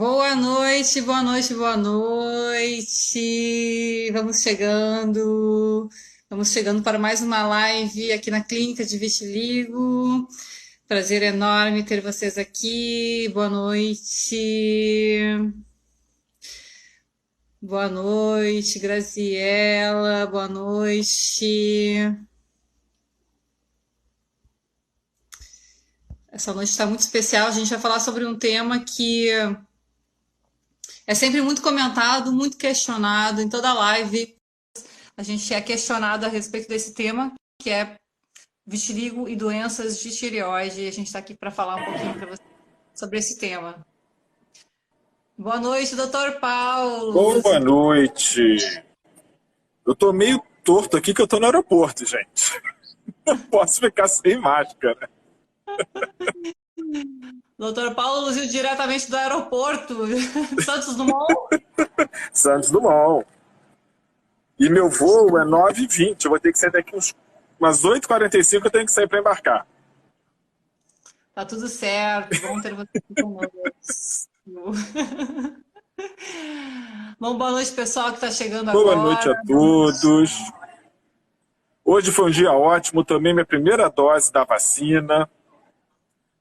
Boa noite, boa noite, boa noite. Vamos chegando para mais uma live aqui na Clínica de Vitiligo. Prazer enorme ter vocês aqui. Boa noite. Boa noite, Graziela. Boa noite. Essa noite está muito especial. A gente vai falar sobre um tema que é sempre muito comentado, muito questionado em toda live. A gente é questionado a respeito desse tema, que é vitiligo e doenças de tireoide. E a gente está aqui para falar um pouquinho para você sobre esse tema. Boa noite, doutor Paulo. Boa noite. Eu tô meio torto aqui que eu tô no aeroporto, gente. Não posso ficar sem máscara. Doutor Paulo Luzio, diretamente do aeroporto, Santos Dumont. Santos Dumont. E meu voo é 9h20. Eu vou ter que sair daqui umas 8h45, eu tenho que sair para embarcar. Tá tudo certo, vamos ter você aqui conosco. Bom, boa noite, pessoal que está chegando agora. Boa noite a todos. Hoje foi um dia ótimo, tomei minha primeira dose da vacina.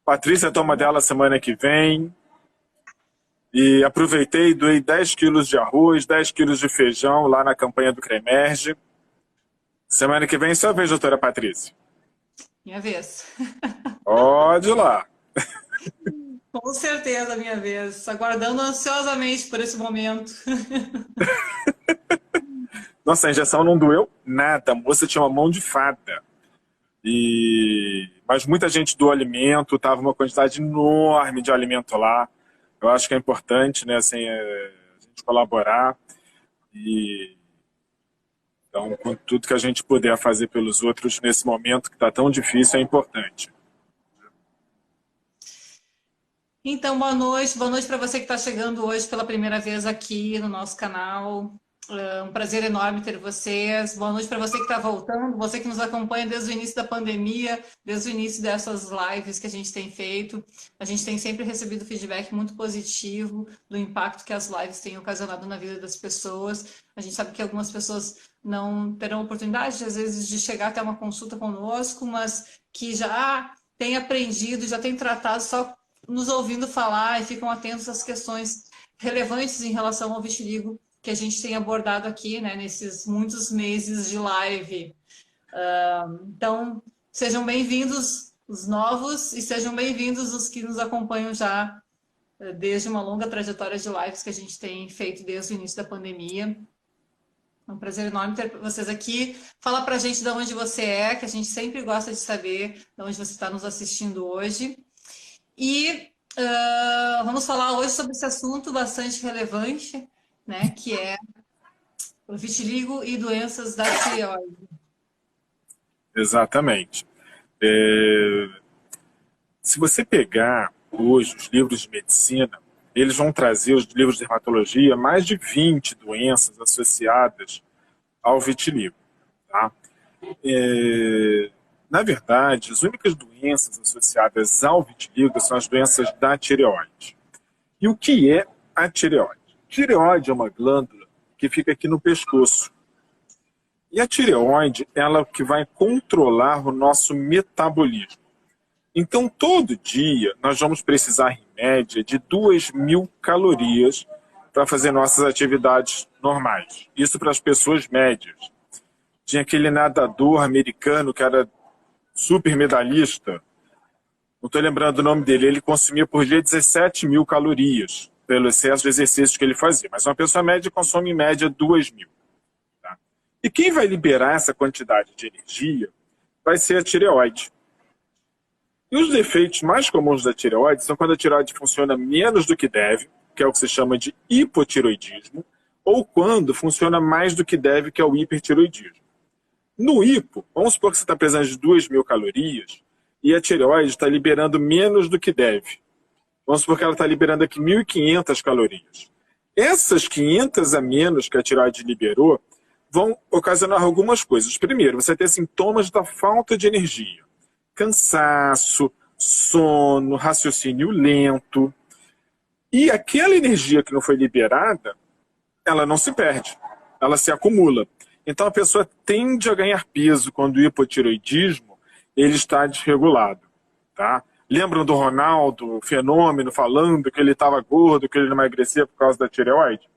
Patrícia toma dela semana que vem. E aproveitei e doei 10 quilos de arroz, 10 quilos de feijão lá na campanha do Cremerge. Semana que vem, sua vez, doutora Patrícia. Minha vez. Pode ir lá. Com certeza, minha vez. Aguardando ansiosamente por esse momento. Nossa, a injeção não doeu nada. A moça tinha uma mão de fada. Mas muita gente doou alimento, estava uma quantidade enorme de alimento lá. Eu acho que é importante, né, assim, a gente colaborar. Então, com tudo que a gente puder fazer pelos outros nesse momento que está tão difícil, é importante. Então, boa noite para você que está chegando hoje pela primeira vez aqui no nosso canal. É um prazer enorme ter vocês. Boa noite para você que está voltando, você que nos acompanha desde o início da pandemia, desde o início dessas lives que a gente tem feito. A gente tem sempre recebido feedback muito positivo do impacto que as lives têm ocasionado na vida das pessoas. A gente sabe que algumas pessoas não terão oportunidade, às vezes, de chegar até uma consulta conosco, mas que já têm aprendido, já têm tratado só nos ouvindo falar e ficam atentos às questões relevantes em relação ao vitiligo que a gente tem abordado aqui, né, nesses muitos meses de live. Então, sejam bem-vindos os novos e sejam bem-vindos os que nos acompanham já desde uma longa trajetória de lives que a gente tem feito desde o início da pandemia. É um prazer enorme ter vocês aqui. Fala pra gente de onde você é, que a gente sempre gosta de saber de onde você está nos assistindo hoje. E vamos falar hoje sobre esse assunto bastante relevante, né, que é o vitiligo e doenças da tireoide. Exatamente. Se você pegar hoje os livros de medicina, eles vão trazer, os livros de dermatologia, mais de 20 doenças associadas ao vitiligo. Tá? Na verdade, as únicas doenças associadas ao vitiligo são as doenças da tireoide. E o que é a tireoide? Tireoide é uma glândula que fica aqui no pescoço. E a tireoide, ela que vai controlar o nosso metabolismo. Então, todo dia, nós vamos precisar, em média, de 2.000 calorias para fazer nossas atividades normais. Isso para as pessoas médias. Tinha aquele nadador americano que era super medalhista, não estou lembrando o nome dele, ele consumia por dia 17.000 calorias pelo excesso de exercícios que ele fazia. Mas uma pessoa média consome em média 2.000. Tá? E quem vai liberar essa quantidade de energia vai ser a tireoide. E os defeitos mais comuns da tireoide são quando a tireoide funciona menos do que deve, que é o que se chama de hipotiroidismo, ou quando funciona mais do que deve, que é o hipertiroidismo. No hipo, vamos supor que você está precisando de 2.000 calorias e a tireoide está liberando menos do que deve. Vamos supor que ela está liberando aqui 1.500 calorias. Essas 500 a menos que a tireoide liberou vão ocasionar algumas coisas. Primeiro, você tem sintomas da falta de energia. Cansaço, sono, raciocínio lento. E aquela energia que não foi liberada, ela não se perde, ela se acumula. Então a pessoa tende a ganhar peso quando o hipotireoidismo ele está desregulado. Tá? Lembram do Ronaldo, o Fenômeno, falando que ele estava gordo, que ele não emagrecia por causa da tireoide?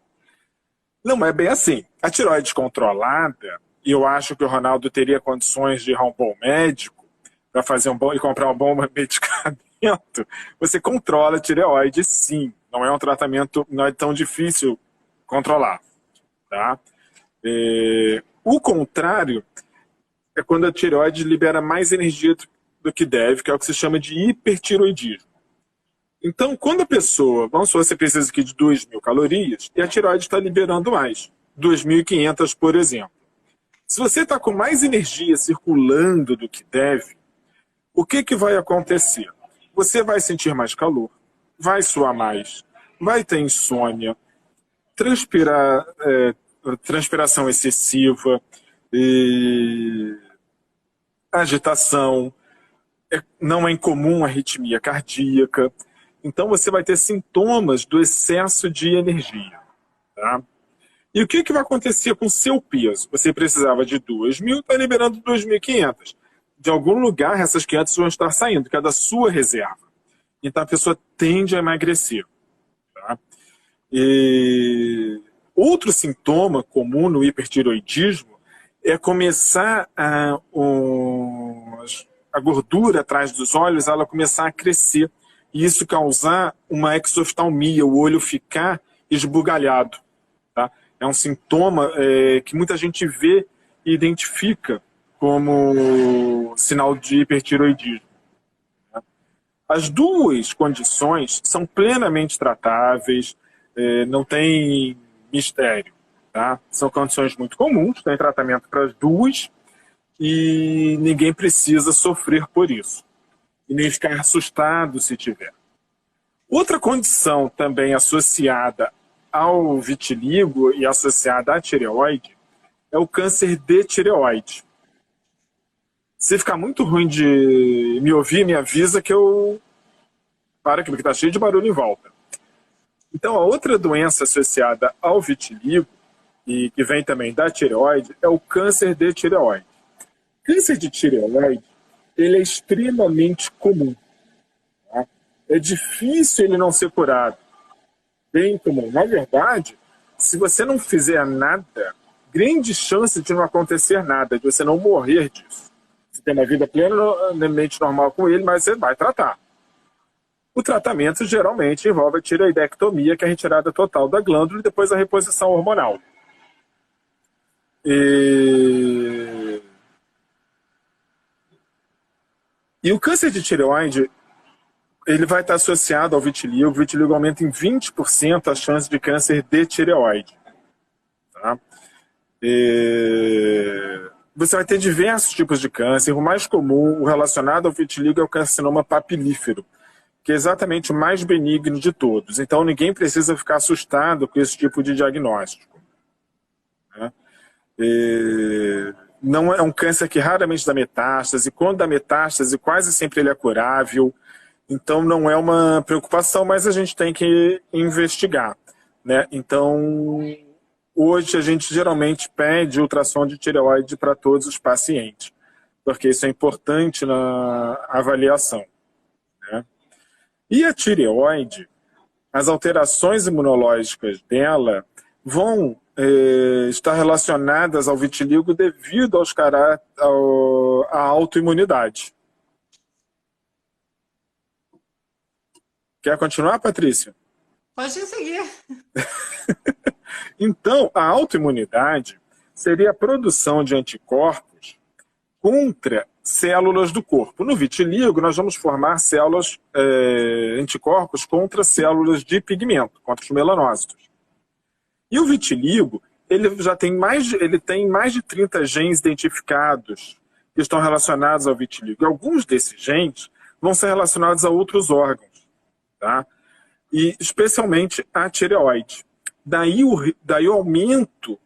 Não é bem assim. A tireoide descontrolada, e eu acho que o Ronaldo teria condições de ir a um bom médico para fazer e comprar um bom medicamento. Você controla a tireoide, sim. Não é um tratamento, não é tão difícil controlar. Tá? O contrário é quando a tireoide libera mais energia do que deve, que é o que se chama de hipertireoidismo. Então, quando a pessoa, vamos supor, você precisa aqui de 2.000 calorias, e a tireoide está liberando mais, 2.500, por exemplo. Se você está com mais energia circulando do que deve, o que vai acontecer? Você vai sentir mais calor, vai suar mais, vai ter insônia, transpiração excessiva, agitação, não é incomum arritmia cardíaca. Então você vai ter sintomas do excesso de energia. Tá? E o que vai acontecer com o seu peso? Você precisava de 2.000, está liberando 2.500. De algum lugar essas 500 vão estar saindo, que é da sua reserva. Então a pessoa tende a emagrecer. Tá? Outro sintoma comum no hipertireoidismo é começar a gordura atrás dos olhos ela começar a crescer. E isso causar uma exoftalmia, o olho ficar esbugalhado. Tá? É um sintoma que muita gente vê e identifica como sinal de hipertireoidismo. Tá? As duas condições são plenamente tratáveis, não tem mistério. Tá? São condições muito comuns, tem tratamento para as duas e ninguém precisa sofrer por isso. E nem ficar assustado se tiver. Outra condição também associada ao vitiligo e associada à tireoide é o câncer de tireoide. Se ficar muito ruim de me ouvir, me avisa que eu paro aqui, porque está cheio de barulho em volta. Então, a outra doença associada ao vitiligo, e que vem também da tireoide, é o câncer de tireoide. Câncer de tireoide ele é extremamente comum. Tá? É difícil ele não ser curado. Bem comum. Na verdade, se você não fizer nada, grande chance de não acontecer nada, de você não morrer disso. Você tem uma vida plenamente normal com ele, mas você vai tratar. O tratamento geralmente envolve a tireoidectomia, que é a retirada total da glândula e depois a reposição hormonal. E o câncer de tireoide, ele vai estar associado ao vitiligo. O vitiligo aumenta em 20% a chance de câncer de tireoide. Tá? Você vai ter diversos tipos de câncer. O mais comum, o relacionado ao vitiligo, é o carcinoma papilífero, que é exatamente o mais benigno de todos. Então ninguém precisa ficar assustado com esse tipo de diagnóstico. Né? Não é um câncer que raramente dá metástase. Quando dá metástase, quase sempre ele é curável. Então não é uma preocupação, mas a gente tem que investigar. Né? Então, hoje a gente geralmente pede ultrassom de tireoide para todos os pacientes, porque isso é importante na avaliação. Né? E a tireoide, as alterações imunológicas dela vão estar relacionadas ao vitiligo devido à autoimunidade. Quer continuar, Patrícia? Pode seguir. Então, a autoimunidade seria a produção de anticorpos contra células do corpo. No vitiligo, nós vamos formar células, anticorpos contra células de pigmento, contra os melanócitos. E o vitiligo, ele tem mais de 30 genes identificados que estão relacionados ao vitiligo. E alguns desses genes vão ser relacionados a outros órgãos, tá? E especialmente a tireoide. Daí o aumento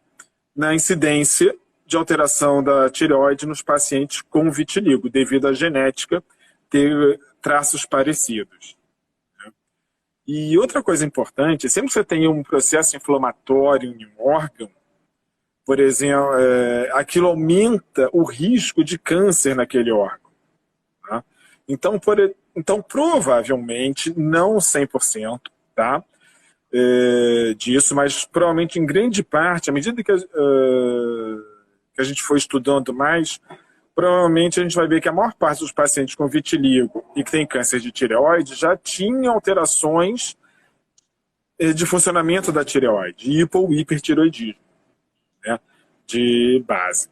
na incidência de alteração da tireoide nos pacientes com vitiligo, devido à genética ter traços parecidos. E outra coisa importante, sempre que você tem um processo inflamatório em um órgão, por exemplo, aquilo aumenta o risco de câncer naquele órgão. Tá? Então, provavelmente, não 100%, tá? Disso, mas provavelmente em grande parte, à medida que a gente for estudando mais, provavelmente a gente vai ver que a maior parte dos pacientes com vitiligo e que tem câncer de tireoide já tinham alterações de funcionamento da tireoide, hipo ou hipertireoidismo, né, de base.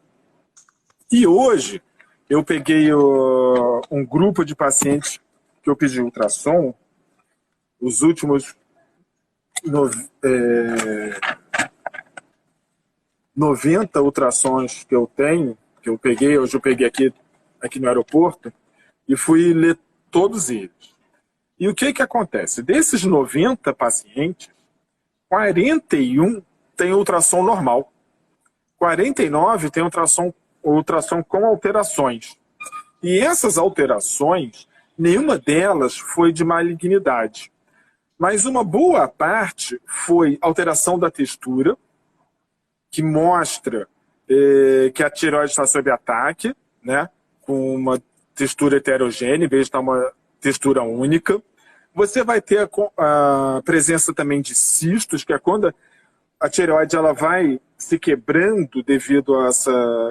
E hoje eu peguei um grupo de pacientes que eu pedi ultrassom, os últimos 90 ultrassons que eu tenho, que eu peguei, hoje eu peguei aqui no aeroporto, e fui ler todos eles. E o que acontece? Desses 90 pacientes, 41 tem ultrassom normal, 49 tem ultrassom com alterações. E essas alterações, nenhuma delas foi de malignidade. Mas uma boa parte foi alteração da textura, que mostra que a tireoide está sob ataque, né, com uma textura heterogênea, em vez de estar uma textura única. Você vai ter a presença também de cistos, que é quando a tireoide ela vai se quebrando devido a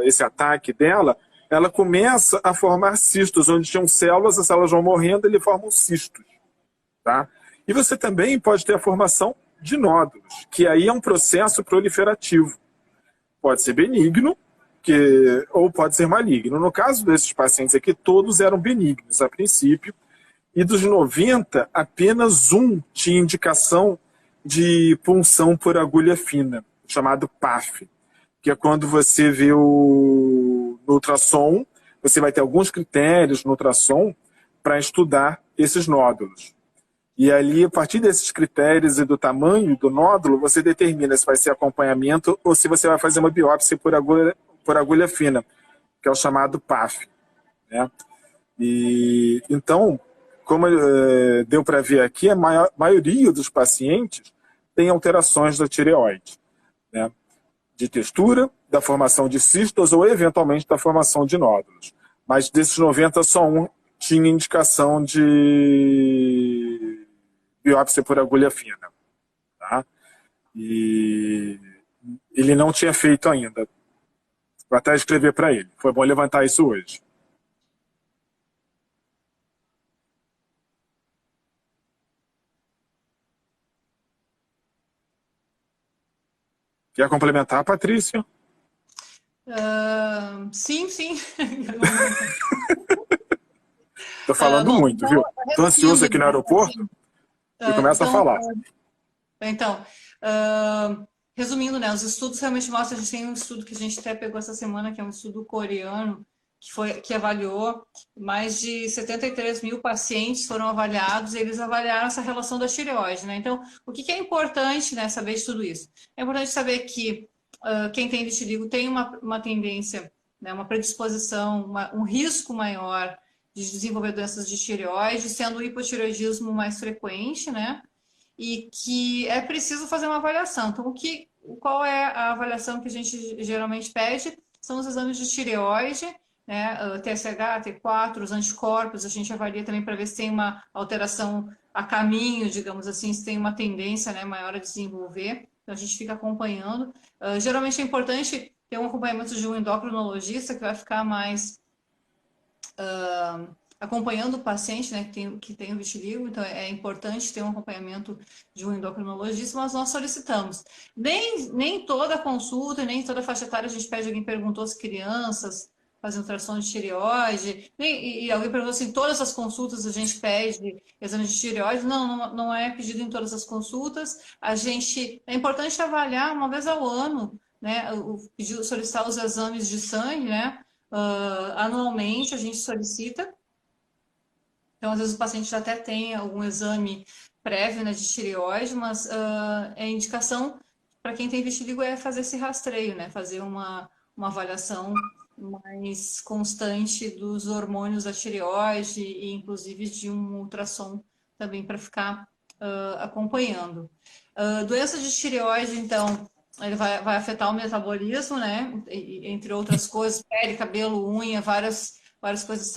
esse ataque dela, ela começa a formar cistos, onde tinham células, as células vão morrendo e ele formam cistos. Tá? E você também pode ter a formação de nódulos, que aí é um processo proliferativo. Pode ser benigno, ou pode ser maligno. No caso desses pacientes aqui, todos eram benignos a princípio, e dos 90, apenas um tinha indicação de punção por agulha fina, chamado PAF, que é quando você vê no ultrassom, você vai ter alguns critérios no ultrassom para estudar esses nódulos. E ali, a partir desses critérios e do tamanho do nódulo, você determina se vai ser acompanhamento ou se você vai fazer uma biópsia por agulha fina, que é o chamado PAF. Né? E, então, como deu para ver aqui, a maioria dos pacientes tem alterações da tireoide, né? De textura, da formação de cistos ou, eventualmente, da formação de nódulos. Mas desses 90, só um tinha indicação de biópsia por agulha fina. Tá? E ele não tinha feito ainda. Vou até escrever para ele. Foi bom levantar isso hoje. Quer complementar, Patrícia? Sim, sim. Estou falando muito, viu? Estou ansioso aqui no aeroporto e começo a falar. Então, resumindo, né, os estudos realmente mostram, a gente tem um estudo que a gente até pegou essa semana, que é um estudo coreano, que avaliou mais de 73 mil pacientes foram avaliados, e eles avaliaram essa relação da tireoide, né? Então, o que é importante, né, saber de tudo isso? É importante saber que quem tem vitiligo tem uma tendência, né, uma predisposição, um risco maior de desenvolver doenças de tireoide, sendo o hipotireoidismo mais frequente, né? E que é preciso fazer uma avaliação. Então, qual é a avaliação que a gente geralmente pede? São os exames de tireoide, né? TSH, T4, os anticorpos, a gente avalia também para ver se tem uma alteração a caminho, digamos assim, se tem uma tendência, né, maior a desenvolver. Então, a gente fica acompanhando. Geralmente é importante ter um acompanhamento de um endocrinologista que vai ficar mais acompanhando o paciente, né, que tem o vitiligo, então é importante ter um acompanhamento de um endocrinologista, mas nós solicitamos. Nem toda consulta, nem toda faixa etária a gente pede, alguém perguntou se crianças fazem ultrassom de tireoide, e alguém perguntou assim, todas as consultas a gente pede exame de tireoide? Não é pedido em todas as consultas, é importante avaliar uma vez ao ano, né, solicitar os exames de sangue, né, anualmente a gente solicita. Então, às vezes o paciente já até tem algum exame prévio, né, de tireoide, mas a indicação para quem tem vitiligo é fazer esse rastreio, né, fazer uma avaliação mais constante dos hormônios da tireoide e inclusive de um ultrassom também para ficar acompanhando. Doença de tireoide, então, ele vai afetar o metabolismo, né? Entre outras coisas, pele, cabelo, unha, várias coisas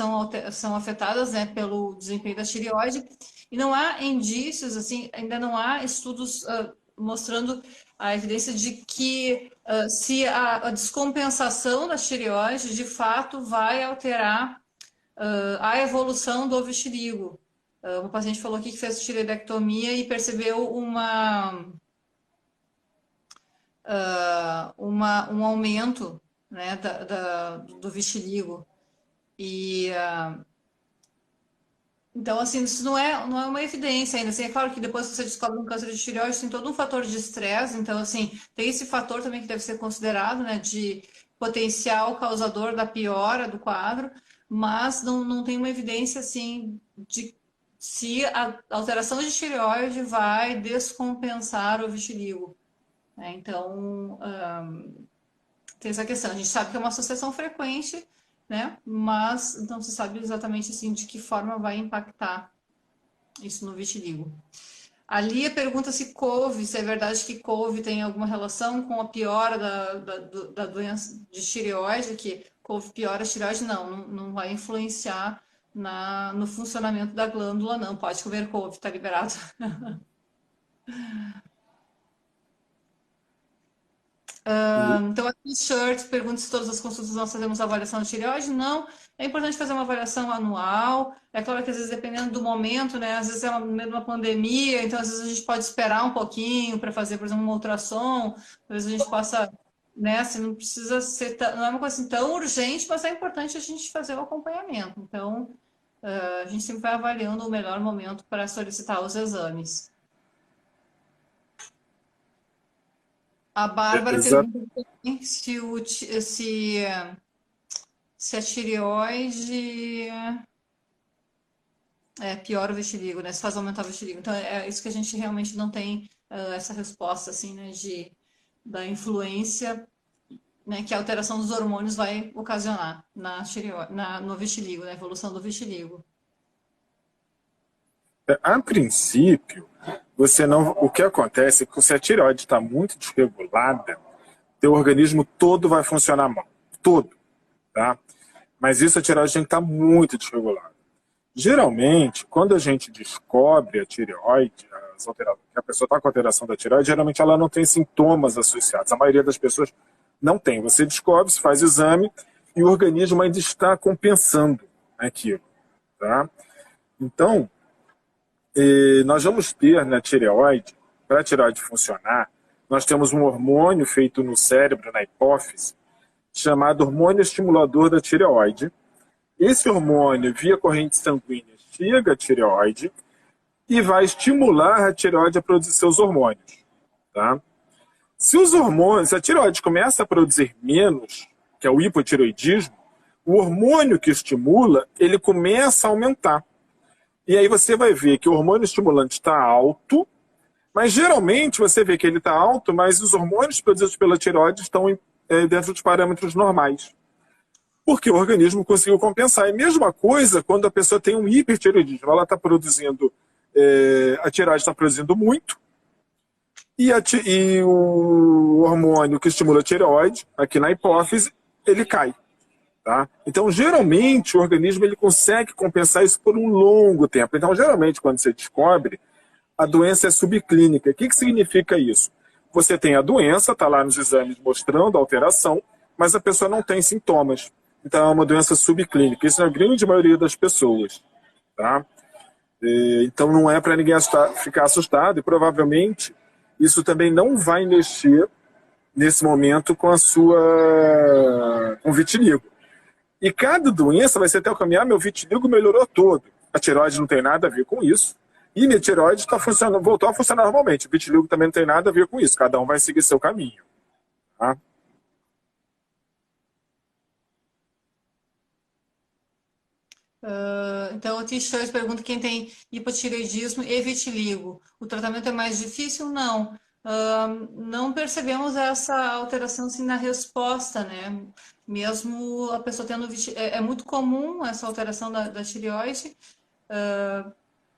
são afetadas, né, pelo desempenho da tireoide. E não há indícios, assim, ainda não há estudos mostrando a evidência de que se a descompensação da tireoide de fato vai alterar a evolução do vitiligo. Uma paciente falou aqui que fez tireoidectomia e percebeu um aumento, né, do vitiligo. Então, assim, isso não é uma evidência ainda. Assim, é claro que depois que você descobre um câncer de tireoide, tem todo um fator de estresse. Então, assim, tem esse fator também que deve ser considerado, né, de potencial causador da piora do quadro, mas não tem uma evidência, assim, de se a alteração de tireoide vai descompensar o vitiligo, né? Então, tem essa questão. A gente sabe que é uma associação frequente, né? Mas não se sabe exatamente assim de que forma vai impactar isso no vitiligo. A Lia pergunta se é verdade que couve tem alguma relação com a piora da doença de tireoide, que couve piora a tireoide, não vai influenciar no funcionamento da glândula, não. Pode comer couve, tá liberado. Então, a T-shirt pergunta se todas as consultas nós fazemos avaliação de tireoide. Não, é importante fazer uma avaliação anual. É claro que às vezes, dependendo do momento, né? Às vezes é no meio de uma pandemia, então às vezes a gente pode esperar um pouquinho para fazer, por exemplo, uma ultrassom. Às vezes a gente possa, né? Assim, não precisa ser, não é uma coisa assim tão urgente, mas é importante a gente fazer o acompanhamento. Então, a gente sempre vai avaliando o melhor momento para solicitar os exames. A Bárbara Exato. pergunta também se a tireoide piora o vitiligo, né? Se faz aumentar o vitiligo. Então, é isso que a gente realmente não tem essa resposta, assim, né? Da influência, né? Que a alteração dos hormônios vai ocasionar no vitiligo, na evolução do vitiligo. A princípio, você não. O que acontece é que se a tireoide está muito desregulada, teu organismo todo vai funcionar mal. Todo. Tá? Mas isso a tireoide tem que estar muito desregulada. Geralmente, quando a gente descobre a tireoide, que a pessoa está com alteração da tireoide, geralmente ela não tem sintomas associados. A maioria das pessoas não tem. Você descobre, se faz exame e o organismo ainda está compensando aquilo. Tá? Então, nós vamos ter na tireoide, para a tireoide funcionar, nós temos um hormônio feito no cérebro, na hipófise, chamado hormônio estimulador da tireoide. Esse hormônio, via corrente sanguínea, chega à tireoide e vai estimular a tireoide a produzir seus hormônios. Tá? Se a tireoide começa a produzir menos, que é o hipotireoidismo, o hormônio que estimula, ele começa a aumentar. E aí você vai ver que o hormônio estimulante está alto, mas geralmente você vê que ele está alto, mas os hormônios produzidos pela tireoide estão dentro dos parâmetros normais. Porque o organismo conseguiu compensar. E mesma coisa quando a pessoa tem um hipertireoidismo. Ela está produzindo, a tireoide está produzindo muito, e o hormônio que estimula a tireoide, aqui na hipófise, ele cai. Tá? Então, geralmente, o organismo ele consegue compensar isso por um longo tempo. Então, geralmente, quando você descobre, a doença é subclínica. O que significa isso? Você tem a doença, está lá nos exames mostrando a alteração, mas a pessoa não tem sintomas. Então, é uma doença subclínica. Isso é a grande maioria das pessoas. Tá? Então, não é para ninguém ficar assustado, e provavelmente isso também não vai mexer nesse momento com o vitiligo. E cada doença vai ser até o caminhar, meu vitiligo melhorou todo. A tireoide não tem nada a ver com isso. E minha tireoide voltou a funcionar normalmente. O vitiligo também não tem nada a ver com isso. Cada um vai seguir seu caminho. Tá? Então, o T-shirt pergunta quem tem hipotireoidismo e vitiligo. O tratamento é mais difícil? Não. Não percebemos essa alteração assim, na resposta, né? Mesmo a pessoa tendo vitiligo. É muito comum essa alteração da tireoide.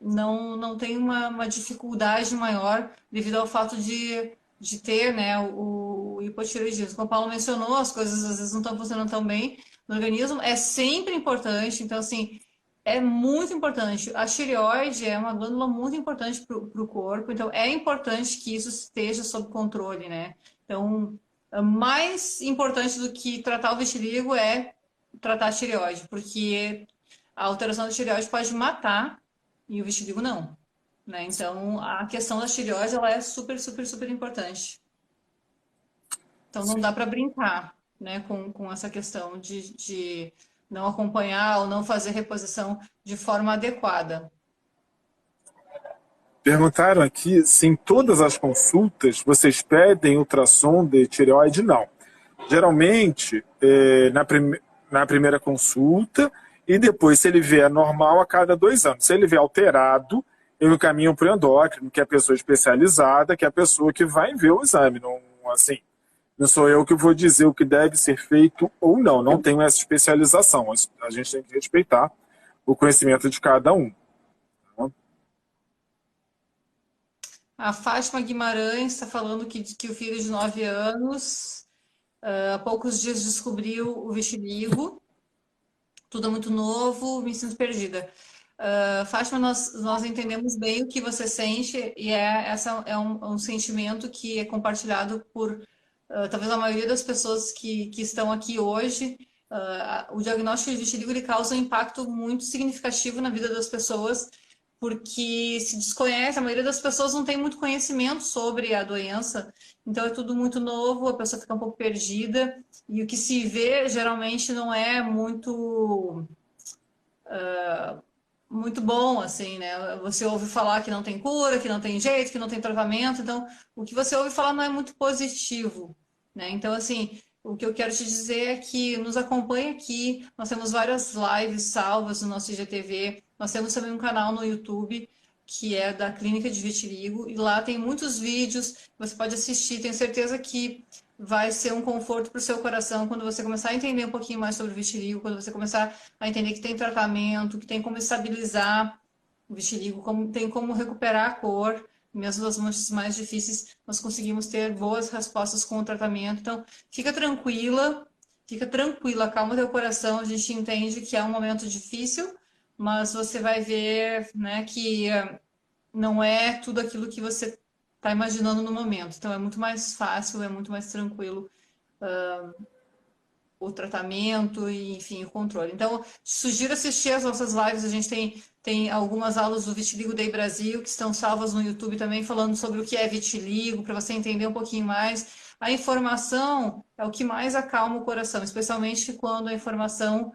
não tem uma dificuldade maior devido ao fato de ter, né, o hipotireoidismo. Como o Paulo mencionou, as coisas às vezes não estão funcionando tão bem no organismo, é sempre importante, então assim, é muito importante. A tireoide é uma glândula muito importante para o corpo, então é importante que isso esteja sob controle, né? Então, mais importante do que tratar o vitiligo é tratar a tireoide, porque a alteração da tireoide pode matar e o vitiligo não, né? Então, a questão da tireoide, ela é super, super, super importante. Então, não dá para brincar, né, com essa questão de não acompanhar ou não fazer reposição de forma adequada. Perguntaram aqui se em todas as consultas vocês pedem ultrassom de tireoide. Não. Geralmente, na primeira consulta, e depois, se ele vier normal, a cada 2 anos. Se ele vier alterado, eu encaminho para o endócrino, que é a pessoa especializada, que é a pessoa que vai ver o exame. Não, assim, não sou eu que vou dizer o que deve ser feito ou não. Não tenho essa especialização. A gente tem que respeitar o conhecimento de cada um. A Fátima Guimarães está falando que o filho de 9 anos, há poucos dias descobriu o vitiligo. Tudo é muito novo, me sinto perdida. Fátima, nós entendemos bem o que você sente e é um sentimento que é compartilhado por talvez a maioria das pessoas que estão aqui hoje. O diagnóstico de vitiligo ele causa um impacto muito significativo na vida das pessoas, porque se desconhece, a maioria das pessoas não tem muito conhecimento sobre a doença, então é tudo muito novo, a pessoa fica um pouco perdida, e o que se vê geralmente não é muito bom, assim, né? Você ouve falar que não tem cura, que não tem jeito, que não tem tratamento, então o que você ouve falar não é muito positivo, né? Então, assim, o que eu quero te dizer é que nos acompanhe aqui, nós temos várias lives salvas no nosso IGTV, nós temos também um canal no YouTube que é da Clínica de Vitiligo, e lá tem muitos vídeos, você pode assistir, tenho certeza que vai ser um conforto para o seu coração quando você começar a entender um pouquinho mais sobre o vitiligo, quando você começar a entender que tem tratamento, que tem como estabilizar o vitiligo, tem como recuperar a cor, mesmo nas manchas mais difíceis, nós conseguimos ter boas respostas com o tratamento. Então, fica tranquila, calma teu coração, a gente entende que é um momento difícil, mas você vai ver, né, que não é tudo aquilo que você está imaginando no momento. Então, é muito mais fácil, é muito mais tranquilo o tratamento e, enfim, o controle. Então, sugiro assistir as nossas lives. A gente tem algumas aulas do Vitiligo Day Brasil que estão salvas no YouTube também, falando sobre o que é vitiligo, para você entender um pouquinho mais. A informação é o que mais acalma o coração, especialmente quando a informação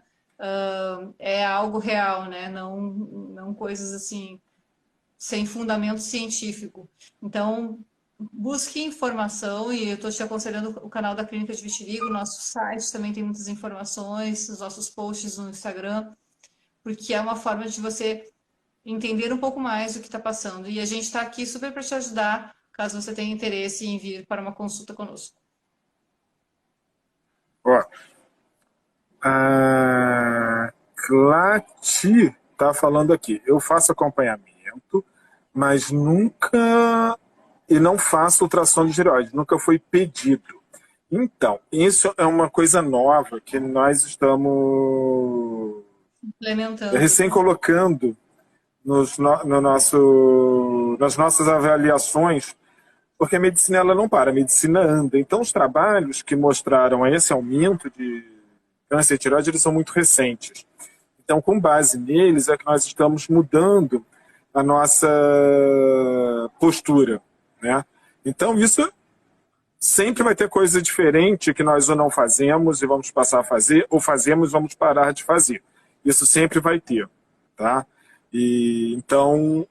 é algo real, né? Não coisas assim sem fundamento científico. Então, busque informação e eu estou te aconselhando o canal da Clínica de Vitiligo, nosso site também tem muitas informações, os nossos posts no Instagram, porque é uma forma de você entender um pouco mais o que está passando. E a gente está aqui super para te ajudar, caso você tenha interesse em vir para uma consulta conosco. Ó, a Clati está falando aqui. Eu faço acompanhamento, mas nunca e não faço ultrassom de tireoide, nunca foi pedido. Então, isso é uma coisa nova que nós estamos recém colocando nas nossas avaliações, porque a medicina ela não para, a medicina anda. Então, os trabalhos que mostraram esse aumento de câncer de tireoide, eles são muito recentes. Então, com base neles, é que nós estamos mudando a nossa postura, né? Então, isso sempre vai ter coisa diferente que nós ou não fazemos e vamos passar a fazer, ou fazemos e vamos parar de fazer. Isso sempre vai ter, tá? E, então,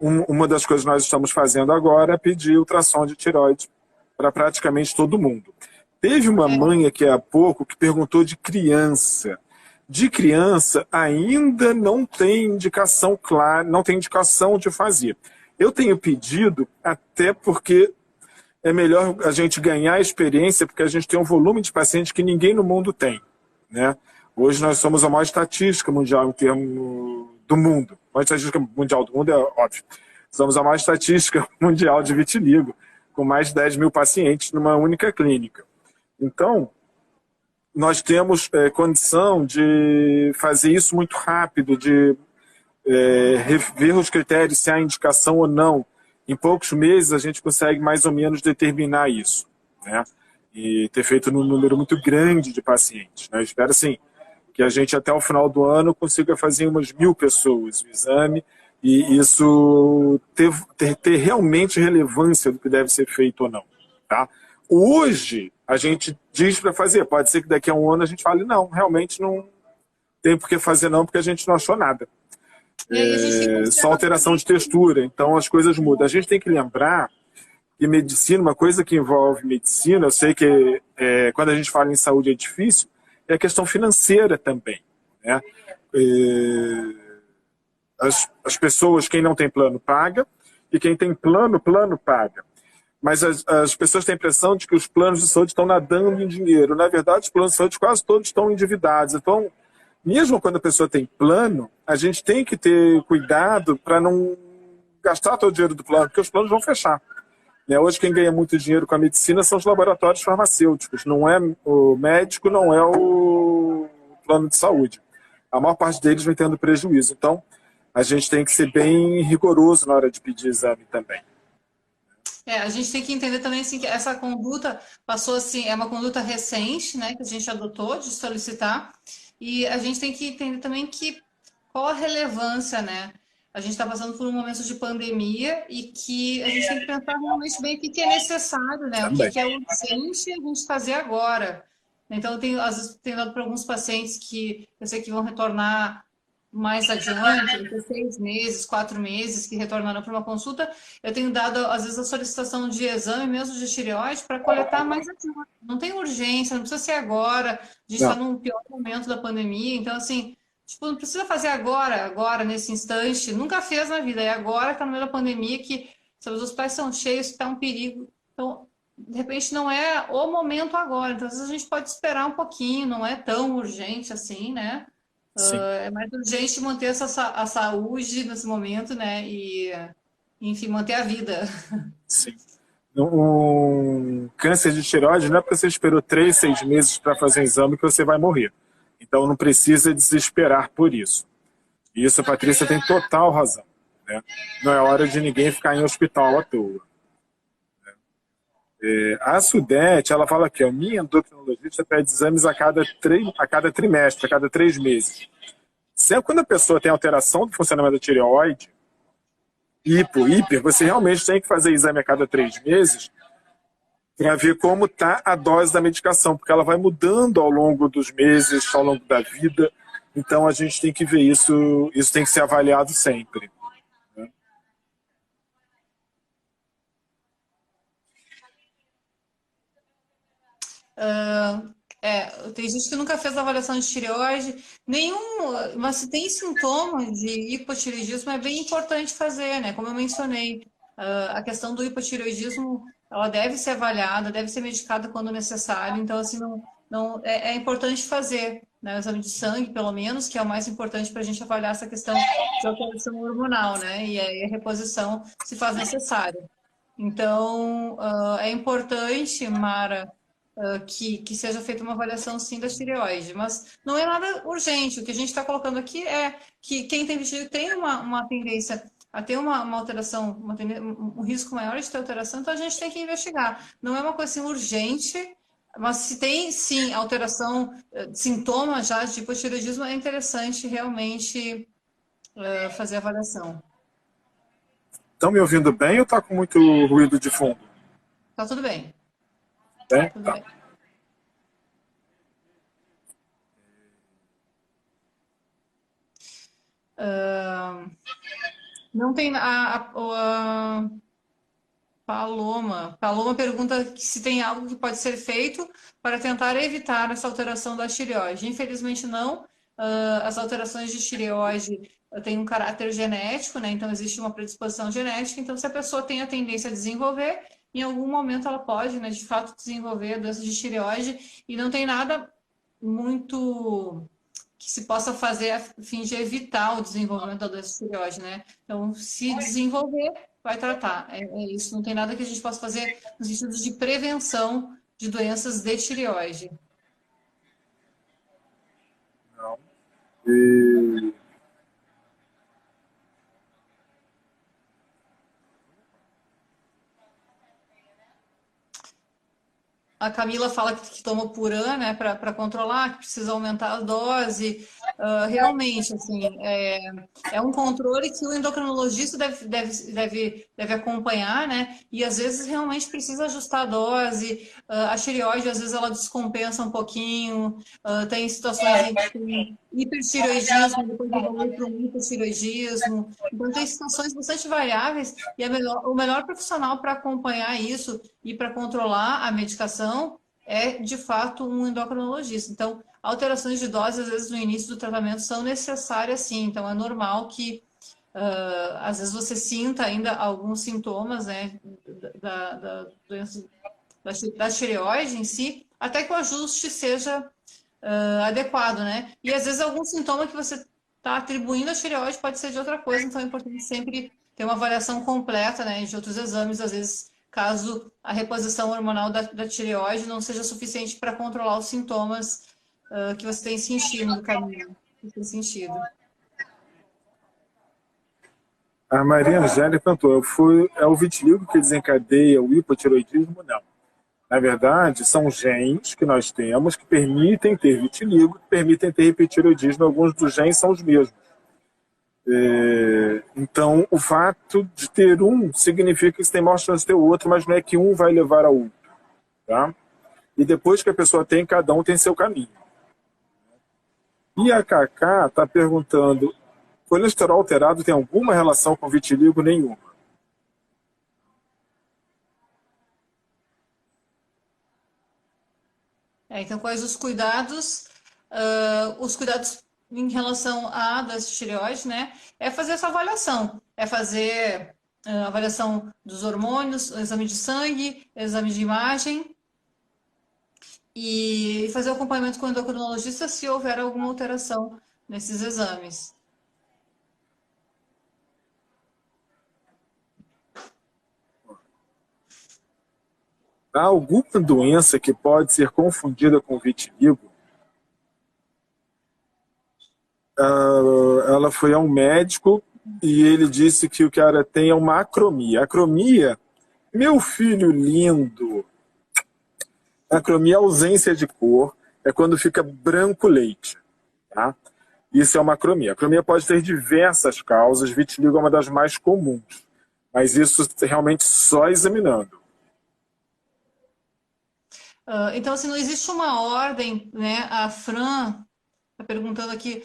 uma das coisas que nós estamos fazendo agora é pedir ultrassom de tireoide para praticamente todo mundo. Teve uma mãe aqui há pouco que perguntou de criança. De criança ainda não tem indicação clara, não tem indicação de fazer. Eu tenho pedido até porque é melhor a gente ganhar experiência, porque a gente tem um volume de pacientes que ninguém no mundo tem, né? Hoje nós somos a maior estatística mundial em termos do mundo, maior estatística mundial do mundo é óbvio. Somos a maior estatística mundial de vitiligo, com mais de 10 mil pacientes numa única clínica. Então, nós temos condição de fazer isso muito rápido, de rever os critérios, se há indicação ou não. Em poucos meses, a gente consegue mais ou menos determinar isso, né? E ter feito num número muito grande de pacientes, né? Eu espero, assim, que a gente até o final do ano consiga fazer umas 1.000 pessoas o exame e isso ter realmente relevância do que deve ser feito ou não, tá? Hoje, a gente diz para fazer, pode ser que daqui a um ano a gente fale, não, realmente não tem por que fazer não, porque a gente não achou nada. Só alteração de textura, então as coisas mudam. A gente tem que lembrar que medicina, uma coisa que envolve medicina, eu sei que quando a gente fala em saúde é difícil, é a questão financeira também, né? As pessoas, quem não tem plano, paga, e quem tem plano paga. Mas as pessoas têm a impressão de que os planos de saúde estão nadando em dinheiro. Na verdade, os planos de saúde quase todos estão endividados. Então, mesmo quando a pessoa tem plano, a gente tem que ter cuidado para não gastar todo o dinheiro do plano, porque os planos vão fechar. Hoje, quem ganha muito dinheiro com a medicina são os laboratórios farmacêuticos, não é o médico, não é o plano de saúde. A maior parte deles vem tendo prejuízo. Então, a gente tem que ser bem rigoroso na hora de pedir exame também. A gente tem que entender também assim, que essa conduta passou assim, é uma conduta recente, né, que a gente adotou de solicitar, e a gente tem que entender também que qual a relevância, né? A gente está passando por um momento de pandemia e que a gente tem que pensar realmente bem o que é necessário, né? O que é urgente a gente fazer agora. Então, às vezes, tenho dado para alguns pacientes que eu sei que vão retornar mais adiante, 6 meses, 4 meses, que retornaram para uma consulta, eu tenho dado, às vezes, a solicitação de exame mesmo de tireoide para coletar mais adiante. Não tem urgência, não precisa ser agora, a gente está num pior momento da pandemia, então, assim, tipo, não precisa fazer agora, nesse instante, nunca fez na vida, é agora que está no meio da pandemia que sabe, os hospitais são cheios, está um perigo, então, de repente, não é o momento agora, então, às vezes, a gente pode esperar um pouquinho, não é tão urgente assim, né? É mais urgente manter a saúde nesse momento, né? E, enfim, manter a vida. Sim. Um câncer de tireoide não é porque você esperou 3, 6 meses para fazer um exame que você vai morrer. Então não precisa desesperar por isso. E isso a Patrícia tem total razão, né? Não é hora de ninguém ficar em hospital à toa. A Sudete, ela fala aqui, a minha endocrinologista pede exames a cada trimestre, a cada 3 meses. Sempre quando a pessoa tem alteração do funcionamento da tireoide, hiper, você realmente tem que fazer exame a cada 3 meses para ver como está a dose da medicação, porque ela vai mudando ao longo dos meses, ao longo da vida. Então a gente tem que ver isso tem que ser avaliado sempre. Tem gente que nunca fez avaliação de tireoide, mas se tem sintomas de hipotireoidismo é bem importante fazer, né? Como eu mencionei, a questão do hipotireoidismo, ela deve ser avaliada, deve ser medicada quando necessário, então assim, é importante fazer, né? O exame de sangue, pelo menos, que é o mais importante para a gente avaliar essa questão de alteração hormonal, né? E aí a reposição se faz necessária. Então, é importante, Mara, que seja feita uma avaliação sim da tireoide, mas não é nada urgente. O que a gente está colocando aqui é que quem tem vitiligo tem uma tendência a ter uma alteração, um risco maior de ter alteração, então a gente tem que investigar. Não é uma coisa assim urgente, mas se tem sim alteração, sintomas já de hipotireoidismo, é interessante realmente fazer a avaliação. Estão me ouvindo bem ou está com muito ruído de fundo? Tá tudo bem. Tudo bem. Não tem a Paloma. Paloma pergunta se tem algo que pode ser feito para tentar evitar essa alteração da tireoide. Infelizmente não. As alterações de tireoide têm um caráter genético, né? Então existe uma predisposição genética. Então se a pessoa tem a tendência a desenvolver, em algum momento ela pode, né, de fato, desenvolver a doença de tireoide e não tem nada muito que se possa fazer a fim de evitar o desenvolvimento da doença de tireoide, né? Então, se desenvolver, vai tratar. É isso, não tem nada que a gente possa fazer no sentido de prevenção de doenças de tireoide. Não. E... A Camila fala que toma Puran, né, para controlar, que precisa aumentar a dose. Realmente, assim, é um controle que o endocrinologista deve acompanhar, né? E às vezes realmente precisa ajustar a dose. A tireoide, às vezes, ela descompensa um pouquinho. Tem situações em que tem hipertireoidismo, depois evolui para um hipotireoidismo. Então, tem situações bastante variáveis e o melhor profissional para acompanhar isso e para controlar a medicação é, de fato, um endocrinologista. Então, alterações de dose, às vezes, no início do tratamento são necessárias, sim. Então, é normal que, às vezes, você sinta ainda alguns sintomas, né, da doença da tireoide em si, até que o ajuste seja adequado, né? E, às vezes, algum sintoma que você está atribuindo à tireoide pode ser de outra coisa, então é importante sempre ter uma avaliação completa, né, de outros exames, às vezes, caso a reposição hormonal da tireoide não seja suficiente para controlar os sintomas que você tem sentido no caminho. Que tem sentido. A Maria Angélica cantou, é o vitiligo que desencadeia o hipotireoidismo? Não. Na verdade, são genes que nós temos que permitem ter vitiligo, que permitem ter hipotireoidismo. Alguns dos genes são os mesmos. Então, o fato de ter um significa que você tem maior chance de ter o outro, mas não é que um vai levar ao outro. Tá? E depois que a pessoa tem, cada um tem seu caminho. E a Cacá está perguntando, colesterol alterado tem alguma relação com vitiligo? Nenhuma. Então, quais os cuidados? Os cuidados em relação à doença de tireoide, né? É fazer essa avaliação. É fazer avaliação dos hormônios, exame de sangue, exame de imagem e fazer o acompanhamento com o endocrinologista se houver alguma alteração nesses exames. Há alguma doença que pode ser confundida com vitiligo? Ela foi a um médico e ele disse que o cara tem é uma acromia. Acromia, meu filho lindo, acromia é ausência de cor, é quando fica branco leite. Tá? Isso é uma acromia. A acromia pode ter diversas causas, vitiligo é uma das mais comuns, mas isso realmente só examinando. Então, assim, não existe uma ordem, né? A Fran está perguntando aqui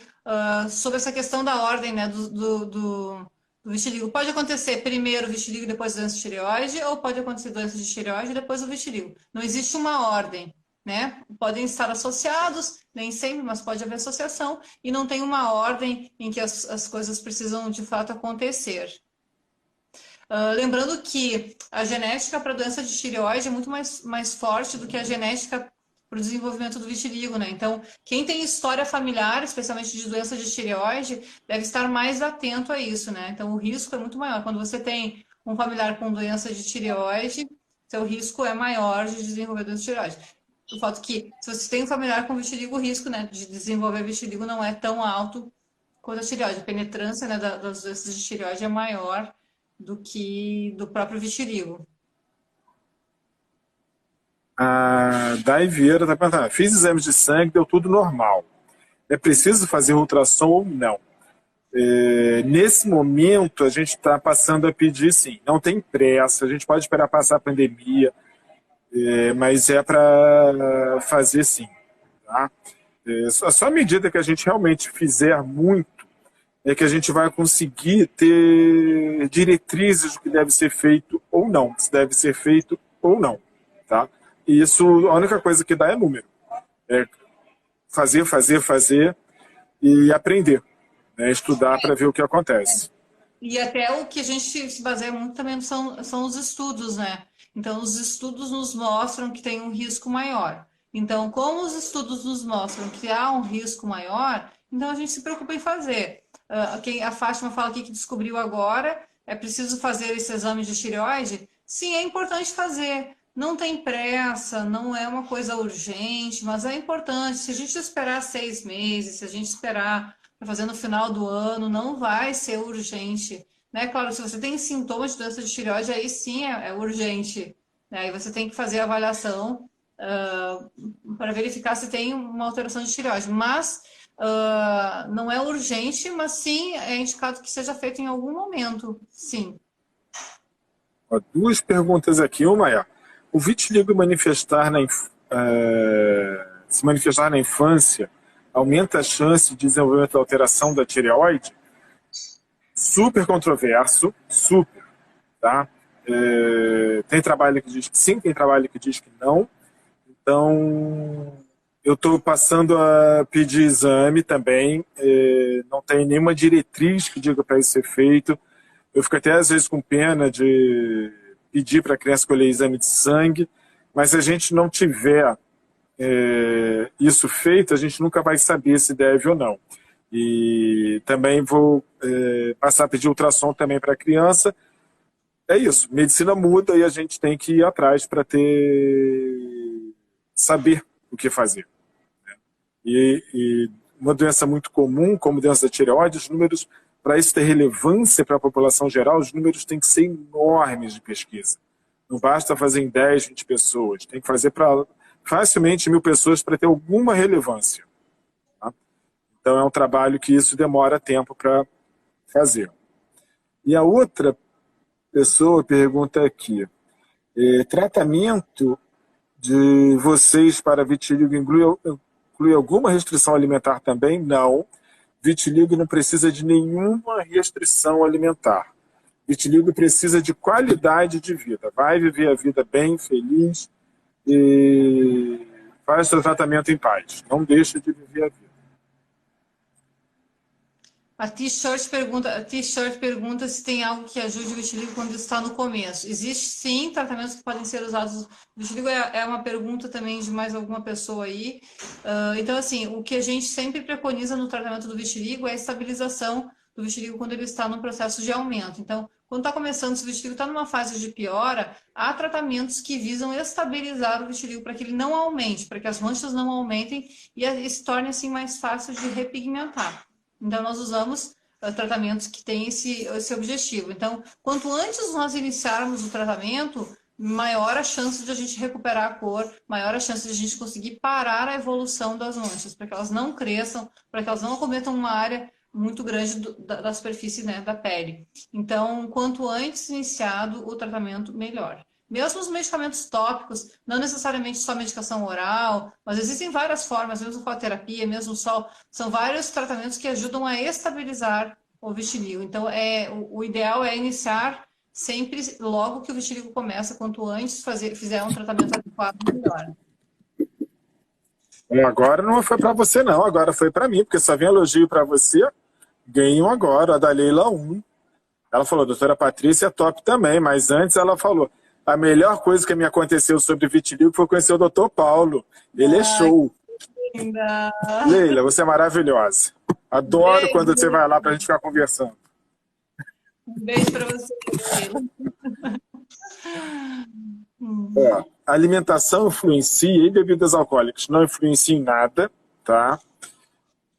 sobre essa questão da ordem, né, do vitiligo. Pode acontecer primeiro o vitiligo, depois a doença de tireoide, ou pode acontecer doença de tireoide e depois o vitiligo. Não existe uma ordem, né? Podem estar associados, nem sempre, mas pode haver associação, e não tem uma ordem em que as coisas precisam de fato acontecer. Lembrando que a genética para a doença de tireoide é muito mais forte do que a genética para o desenvolvimento do vitiligo, né? Então, quem tem história familiar, especialmente de doença de tireoide, deve estar mais atento a isso, né? Então, o risco é muito maior. Quando você tem um familiar com doença de tireoide, seu risco é maior de desenvolver doença de tireoide. O fato que, se você tem um familiar com vitiligo, o risco, né, de desenvolver vitiligo não é tão alto quanto a tireoide. A penetrância, né, das doenças de tireoide é maior do que do próprio vitiligo. A Dai Vieira está perguntando, fiz exames de sangue, deu tudo normal. É preciso fazer ultrassom ou não? Nesse momento, a gente está passando a pedir sim. Não tem pressa, a gente pode esperar passar a pandemia, mas é para fazer sim. Tá? Só à medida que a gente realmente fizer muito, é que a gente vai conseguir ter diretrizes do que deve ser feito ou não, se deve ser feito ou não. Tá? E isso, a única coisa que dá é número. É fazer e aprender. Né? Estudar para ver o que acontece. E até o que a gente se baseia muito também são os estudos, né? Então, os estudos nos mostram que tem um risco maior. Então, como os estudos nos mostram que há um risco maior, Então a gente se preocupa em fazer. A Fátima fala aqui que descobriu agora, é preciso fazer esse exame de tireoide? Sim, é importante fazer. Não tem pressa, não é uma coisa urgente, mas é importante. Se a gente esperar 6 meses, se a gente esperar para fazer no final do ano, não vai ser urgente. Né? Claro, se você tem sintomas de doença de tireoide, aí sim é urgente. Né? Aí você tem que fazer a avaliação para verificar se tem uma alteração de tireoide. Mas não é urgente, mas sim é indicado que seja feito em algum momento, sim. Ó, duas perguntas aqui. Uma é, o vitiligo se manifestar na infância aumenta a chance de desenvolvimento da alteração da tireoide? Super controverso, super, tá? Tem trabalho que diz que sim, tem trabalho que diz que não. Então, eu estou passando a pedir exame também. Não tem nenhuma diretriz que diga para isso ser feito. Eu fico até às vezes com pena de pedir para a criança colher exame de sangue, mas se a gente não tiver isso feito, a gente nunca vai saber se deve ou não. E também vou passar a pedir ultrassom também para a criança. É isso, medicina muda e a gente tem que ir atrás para saber o que fazer. Né? E uma doença muito comum, como doença da tireoide, os números, para isso ter relevância para a população geral, os números têm que ser enormes de pesquisa. Não basta fazer em 10, 20 pessoas, tem que fazer para facilmente 1.000 pessoas para ter alguma relevância. Tá? Então é um trabalho que isso demora tempo para fazer. E a outra pessoa pergunta aqui, tratamento de vocês para vitiligo inclui alguma restrição alimentar também? Não. Vitiligo não precisa de nenhuma restrição alimentar. Vitiligo precisa de qualidade de vida. Vai viver a vida bem, feliz e faz seu tratamento em paz. Não deixa de viver a vida. A T-shirt pergunta se tem algo que ajude o vitiligo quando está no começo. Existe sim tratamentos que podem ser usados. O vitiligo é uma pergunta também de mais alguma pessoa aí. Então, assim, o que a gente sempre preconiza no tratamento do vitiligo é a estabilização do vitiligo quando ele está no processo de aumento. Então, quando está começando, se o vitiligo está numa fase de piora, há tratamentos que visam estabilizar o vitiligo para que ele não aumente, para que as manchas não aumentem e se torne assim mais fácil de repigmentar. Então, nós usamos tratamentos que têm esse objetivo. Então, quanto antes nós iniciarmos o tratamento, maior a chance de a gente recuperar a cor, maior a chance de a gente conseguir parar a evolução das manchas, para que elas não cresçam, para que elas não acometam uma área muito grande da superfície, né, da pele. Então, quanto antes iniciado o tratamento, melhor. Mesmo os medicamentos tópicos, não necessariamente só medicação oral, mas existem várias formas, mesmo fototerapia, mesmo sol, são vários tratamentos que ajudam a estabilizar o vitiligo. Então, o ideal é iniciar sempre, logo que o vitiligo começa, quanto antes fizer um tratamento adequado, melhor. Agora não foi para você não, agora foi para mim, porque só vem elogio para você. Ganham agora, a da Leila 1. Ela falou, doutora Patrícia é top também, mas antes ela falou, a melhor coisa que me aconteceu sobre vitiligo foi conhecer o doutor Paulo. Ele é show. Que linda. Leila, você é maravilhosa. Adoro Beijo. quando você vai lá para a gente ficar conversando. Um beijo para você, Leila. A alimentação influencia e bebidas alcoólicas não influenciam em nada, tá?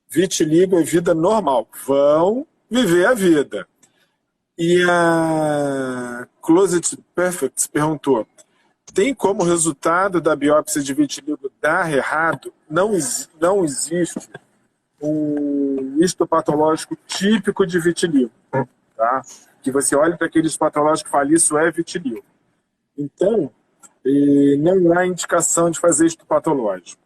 Vitiligo é vida normal. Vão viver a vida. E a Closet Perfect perguntou, tem como resultado da biópsia de vitiligo dar errado? Não existe um histopatológico típico de vitiligo. Tá? Que você olha para aquele histopatológico e fala, isso é vitiligo. Então, não há indicação de fazer histopatológico.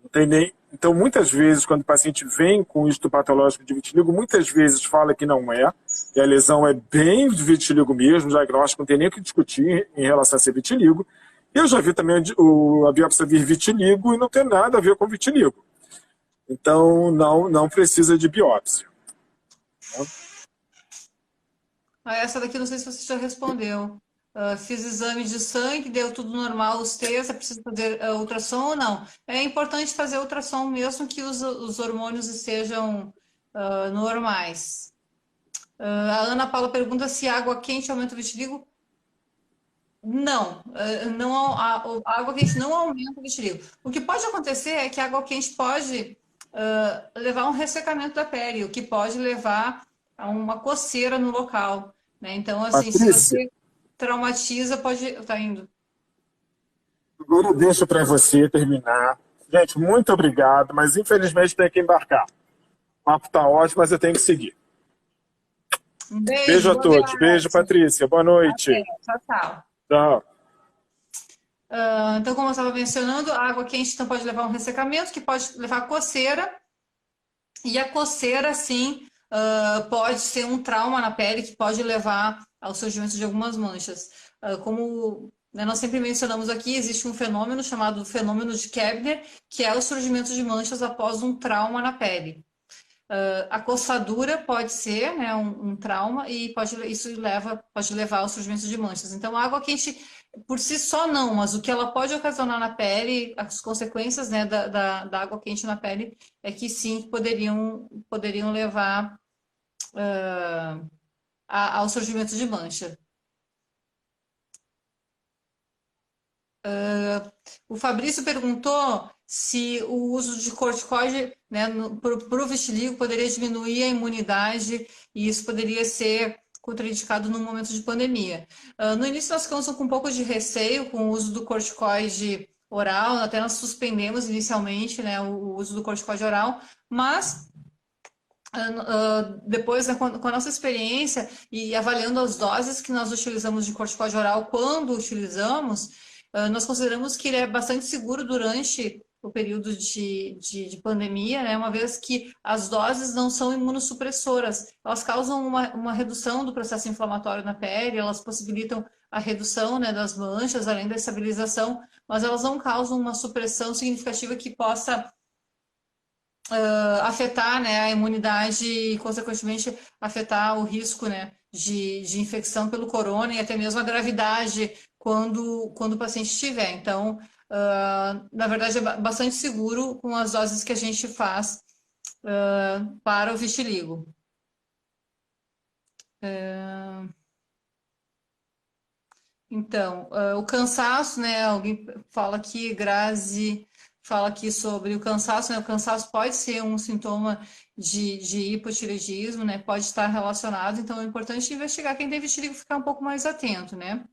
Não tem nem... Então, muitas vezes, quando o paciente vem com histopatológico de vitiligo, muitas vezes fala que não é, e a lesão é bem de vitiligo mesmo, o diagnóstico não tem nem o que discutir em relação a ser vitiligo. Eu já vi também a biópsia vir vitiligo e não tem nada a ver com vitiligo. Então, não precisa de biópsia. Essa daqui não sei se você já respondeu. fiz exame de sangue, deu tudo normal, os testes, é preciso fazer ultrassom ou não? É importante fazer ultrassom mesmo que os hormônios estejam normais. A Ana Paula pergunta se água quente aumenta o vitiligo. Não, não a água quente não aumenta o vitiligo. O que pode acontecer é que a água quente pode levar a um ressecamento da pele, o que pode levar a uma coceira no local, né? Então, assim, se Patrícia, você traumatiza, pode. Tá indo. agora eu deixo para você terminar. Gente, muito obrigado, mas infelizmente tem que embarcar. O papo tá ótimo, mas eu tenho que seguir. Um beijo, Beijo a boa todos. Beijo, viagem. Patrícia. Boa Até. noite. Tchau, tchau. Tchau. Então, como eu estava mencionando, a água quente então, pode levar a um ressecamento, que pode levar a coceira, e a coceira, sim, pode ser um trauma na pele que pode levar ao surgimento de algumas manchas. Como né, nós sempre mencionamos aqui, existe um fenômeno chamado fenômeno de Kebner, que é o surgimento de manchas após um trauma na pele. A coçadura pode ser né, um trauma e pode levar ao surgimento de manchas. Então, a água quente por si só não, mas o que ela pode ocasionar na pele, as consequências né, da água quente na pele é que sim, poderiam levar ao surgimento de mancha. O Fabrício perguntou se o uso de corticoide né, para o vitiligo poderia diminuir a imunidade e isso poderia ser contraindicado no momento de pandemia. No início nós ficamos com um pouco de receio com o uso do corticoide oral, até nós suspendemos inicialmente né, o uso do corticoide oral, mas depois, né, com a nossa experiência e avaliando as doses que nós utilizamos de corticoide oral quando utilizamos, nós consideramos que ele é bastante seguro durante o período de pandemia, né, uma vez que as doses não são imunossupressoras. Elas causam uma redução do processo inflamatório na pele, elas possibilitam a redução né, das manchas, além da estabilização, mas elas não causam uma supressão significativa que possa afetar né, a imunidade e, consequentemente, afetar o risco né, de infecção pelo corona e até mesmo a gravidade quando o paciente estiver. Então, na verdade, é bastante seguro com as doses que a gente faz para o vitiligo. Então, o cansaço, né? Alguém fala aqui, Grazi fala aqui sobre o cansaço, né? O cansaço pode ser um sintoma de hipotireoidismo, né? Pode estar relacionado, então é importante investigar. Quem tem vitiligo ficar um pouco mais atento, né?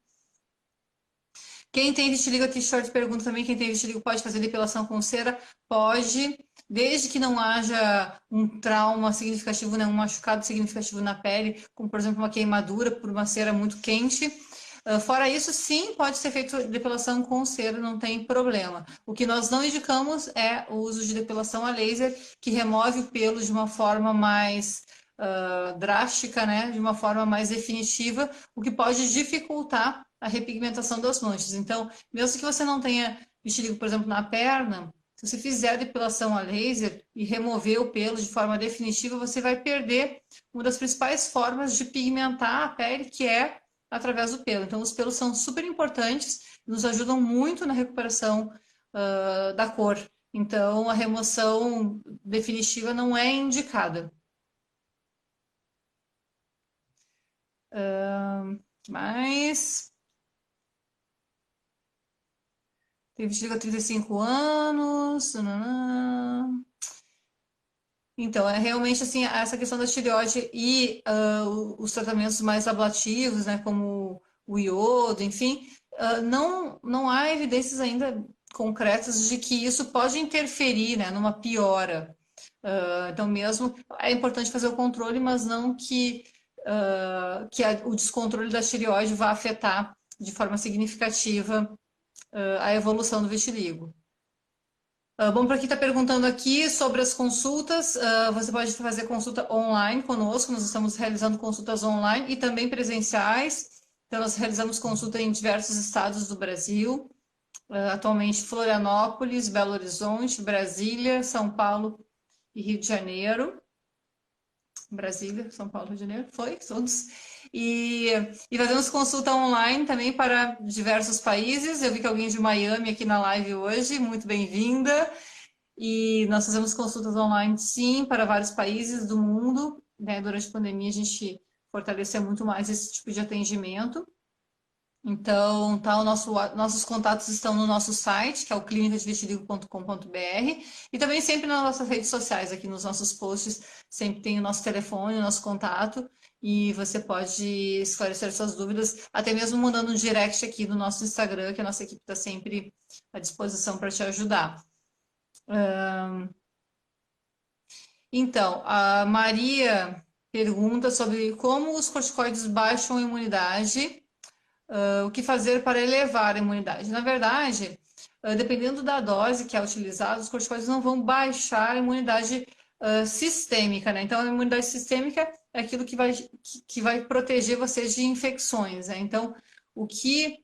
Quem tem vitiligo, a T-shirt pergunta também, quem tem vitiligo pode fazer depilação com cera? Pode, desde que não haja um trauma significativo, né? Um machucado significativo na pele, como por exemplo uma queimadura por uma cera muito quente. Fora isso, sim, pode ser feito depilação com cera, não tem problema. O que nós não indicamos é o uso de depilação a laser, que remove o pelo de uma forma mais drástica, né? De uma forma mais definitiva, o que pode dificultar a repigmentação das manchas. Então, mesmo que você não tenha vitiligo, por exemplo, na perna, se você fizer a depilação a laser e remover o pelo de forma definitiva, você vai perder uma das principais formas de pigmentar a pele, que é através do pelo. Então, os pelos são super importantes, nos ajudam muito na recuperação da cor. Então, a remoção definitiva não é indicada. Mas tem vitiligo há 35 anos. Então, é realmente assim, essa questão da tireoide e os tratamentos mais ablativos, né, como o iodo, enfim, não há evidências ainda concretas de que isso pode interferir, né, numa piora. Então, mesmo é importante fazer o controle, mas não que o descontrole da tireoide vá afetar de forma significativa a evolução do vitiligo. Bom, para quem está perguntando aqui sobre as consultas, você pode fazer consulta online conosco, nós estamos realizando consultas online e também presenciais. Então, nós realizamos consulta em diversos estados do Brasil, atualmente Florianópolis, Belo Horizonte, Brasília, São Paulo e Rio de Janeiro. Brasília, São Paulo, Rio de Janeiro, foi, todos. E fazemos consulta online também para diversos países. Eu vi que alguém de Miami aqui na live hoje, muito bem-vinda. E nós fazemos consultas online, sim, para vários países do mundo, né? Durante a pandemia, a gente fortaleceu muito mais esse tipo de atendimento. Então, nossos contatos estão no nosso site, que é o clinicadevitiligo.com.br, e também sempre nas nossas redes sociais, aqui nos nossos posts, sempre tem o nosso telefone, o nosso contato, e você pode esclarecer suas dúvidas, até mesmo mandando um direct aqui no nosso Instagram, que a nossa equipe está sempre à disposição para te ajudar. Então, a Maria pergunta sobre como os corticoides baixam a imunidade, o que fazer para elevar a imunidade. Na verdade, dependendo da dose que é utilizada, os corticoides não vão baixar a imunidade sistêmica, né? Então, a imunidade sistêmica é aquilo que vai proteger você de infecções, né? Então, o que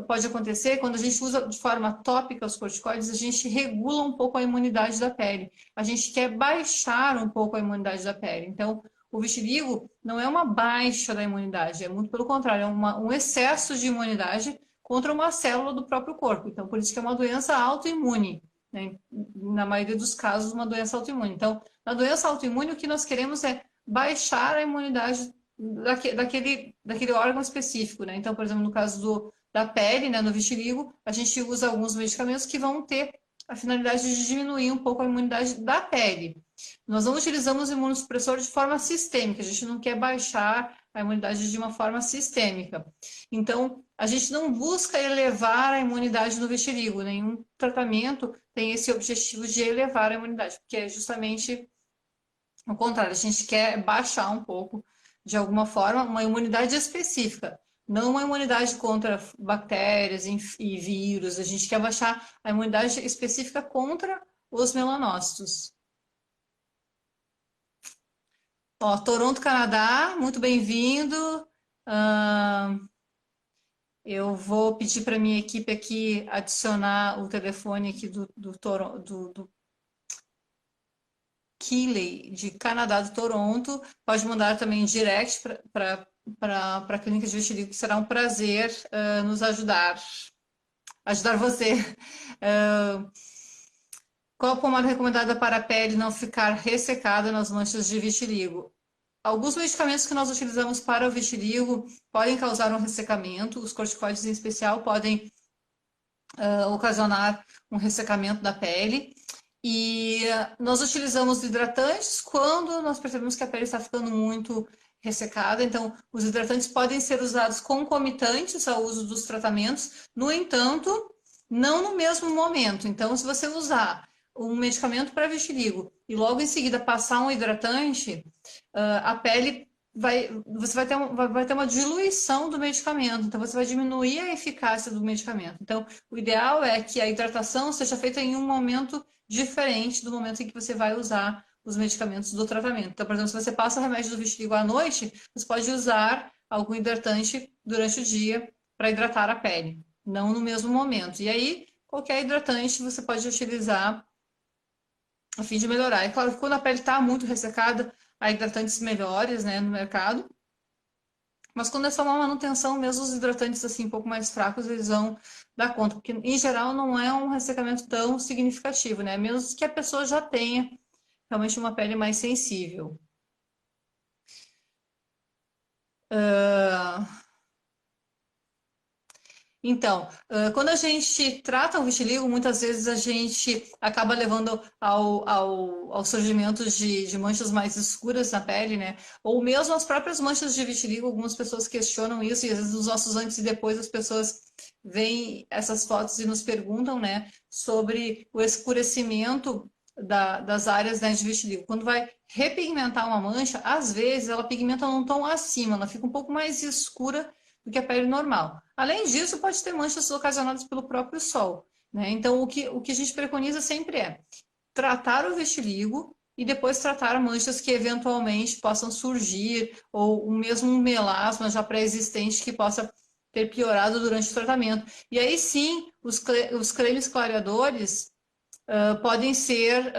pode acontecer quando a gente usa de forma tópica os corticoides, a gente regula um pouco a imunidade da pele. A gente quer baixar um pouco a imunidade da pele. Então, o vitiligo não é uma baixa da imunidade, é muito pelo contrário, é um excesso de imunidade contra uma célula do próprio corpo. Então, por isso que é uma doença autoimune, né? Na maioria dos casos, uma doença autoimune. Então, na doença autoimune, o que nós queremos é baixar a imunidade daquele órgão específico, né? Então, por exemplo, no caso da pele, né, no vitiligo, a gente usa alguns medicamentos que vão ter a finalidade de diminuir um pouco a imunidade da pele. Nós não utilizamos imunossupressor de forma sistêmica, a gente não quer baixar a imunidade de uma forma sistêmica. Então, a gente não busca elevar a imunidade no vitiligo, nenhum tratamento tem esse objetivo de elevar a imunidade, porque é justamente o contrário, a gente quer baixar um pouco, de alguma forma, uma imunidade específica, não uma imunidade contra bactérias e vírus, a gente quer baixar a imunidade específica contra os melanócitos. Ó, Toronto, Canadá, muito bem-vindo. Eu vou pedir para minha equipe aqui adicionar o telefone aqui do Keeley, de Canadá, do Toronto. Pode mandar também direct para a Clínica de Vitiligo, que será um prazer nos ajudar você. Qual a pomada recomendada para a pele não ficar ressecada nas manchas de vitiligo? Alguns medicamentos que nós utilizamos para o vitiligo podem causar um ressecamento, os corticoides em especial podem ocasionar um ressecamento da pele. E nós utilizamos hidratantes quando nós percebemos que a pele está ficando muito ressecada. Então, os hidratantes podem ser usados concomitantes ao uso dos tratamentos, no entanto, não no mesmo momento. Então, se você usar um medicamento para vitiligo e logo em seguida passar um hidratante, a pele você vai ter uma diluição do medicamento, então você vai diminuir a eficácia do medicamento. Então, o ideal é que a hidratação seja feita em um momento diferente do momento em que você vai usar os medicamentos do tratamento. Então, por exemplo, se você passa o remédio do vitiligo à noite, você pode usar algum hidratante durante o dia para hidratar a pele, não no mesmo momento. E aí, qualquer hidratante você pode utilizar a fim de melhorar. É claro que quando a pele está muito ressecada, há hidratantes melhores, né, no mercado. Mas quando é só uma manutenção, mesmo os hidratantes assim um pouco mais fracos, eles vão dar conta, porque em geral não é um ressecamento tão significativo, né? Menos que a pessoa já tenha realmente uma pele mais sensível. Então, quando a gente trata o vitiligo, muitas vezes a gente acaba levando ao surgimento de manchas mais escuras na pele, né? Ou mesmo as próprias manchas de vitiligo, algumas pessoas questionam isso, e às vezes nos nossos antes e depois as pessoas veem essas fotos e nos perguntam, né, sobre o escurecimento das áreas, né, de vitiligo. Quando vai repigmentar uma mancha, às vezes ela pigmenta num tom acima, ela fica um pouco mais escura do que a pele normal. Além disso, pode ter manchas ocasionadas pelo próprio sol, né? Então, o que a gente preconiza sempre é tratar o vitiligo e depois tratar manchas que eventualmente possam surgir, ou mesmo um melasma já pré-existente que possa ter piorado durante o tratamento. E aí sim, os cremes clareadores podem ser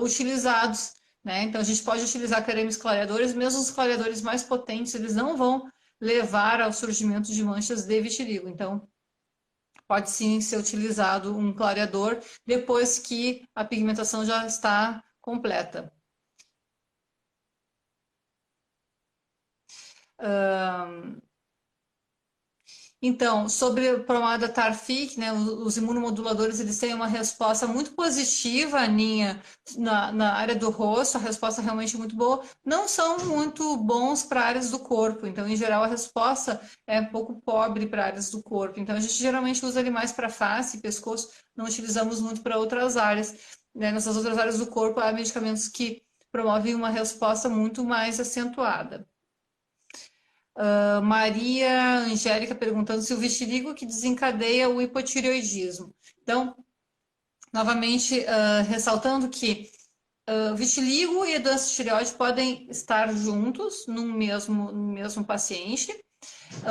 utilizados né? Então, a gente pode utilizar cremes clareadores, mesmo os clareadores mais potentes, eles não vão levar ao surgimento de manchas de vitiligo. Então, pode sim ser utilizado um clareador depois que a pigmentação já está completa. Então, sobre a pomada Tarfic, né, os imunomoduladores, eles têm uma resposta muito positiva, Aninha, na área do rosto, a resposta realmente é muito boa. Não são muito bons para áreas do corpo, então, em geral, a resposta é um pouco pobre para áreas do corpo. Então, a gente geralmente usa ele mais para face e pescoço, não utilizamos muito para outras áreas. Né? Nessas outras áreas do corpo, há medicamentos que promovem uma resposta muito mais acentuada. Maria Angélica perguntando se o vitiligo que desencadeia o hipotireoidismo. Então, novamente, ressaltando que vitiligo e a doença de tireoide podem estar juntos no mesmo paciente.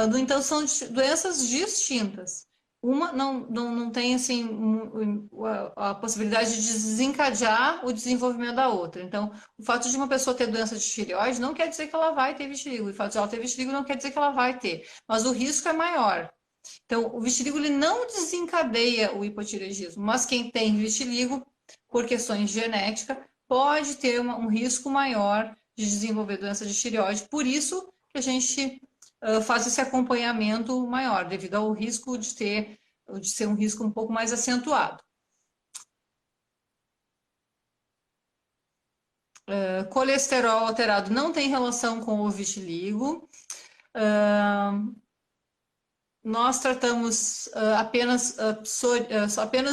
No entanto, são doenças distintas. Uma não tem assim a possibilidade de desencadear o desenvolvimento da outra. Então, o fato de uma pessoa ter doença de tireoide não quer dizer que ela vai ter vitiligo. O fato de ela ter vitiligo não quer dizer que ela vai ter, mas o risco é maior. Então, o vitiligo ele não desencadeia o hipotireoidismo, mas quem tem vitiligo, por questões genéticas, pode ter um risco maior de desenvolver doença de tireoide. Por isso que a gente faz esse acompanhamento maior, devido ao risco de ser um risco um pouco mais acentuado. Colesterol alterado não tem relação com o vitiligo. Nós tratamos apenas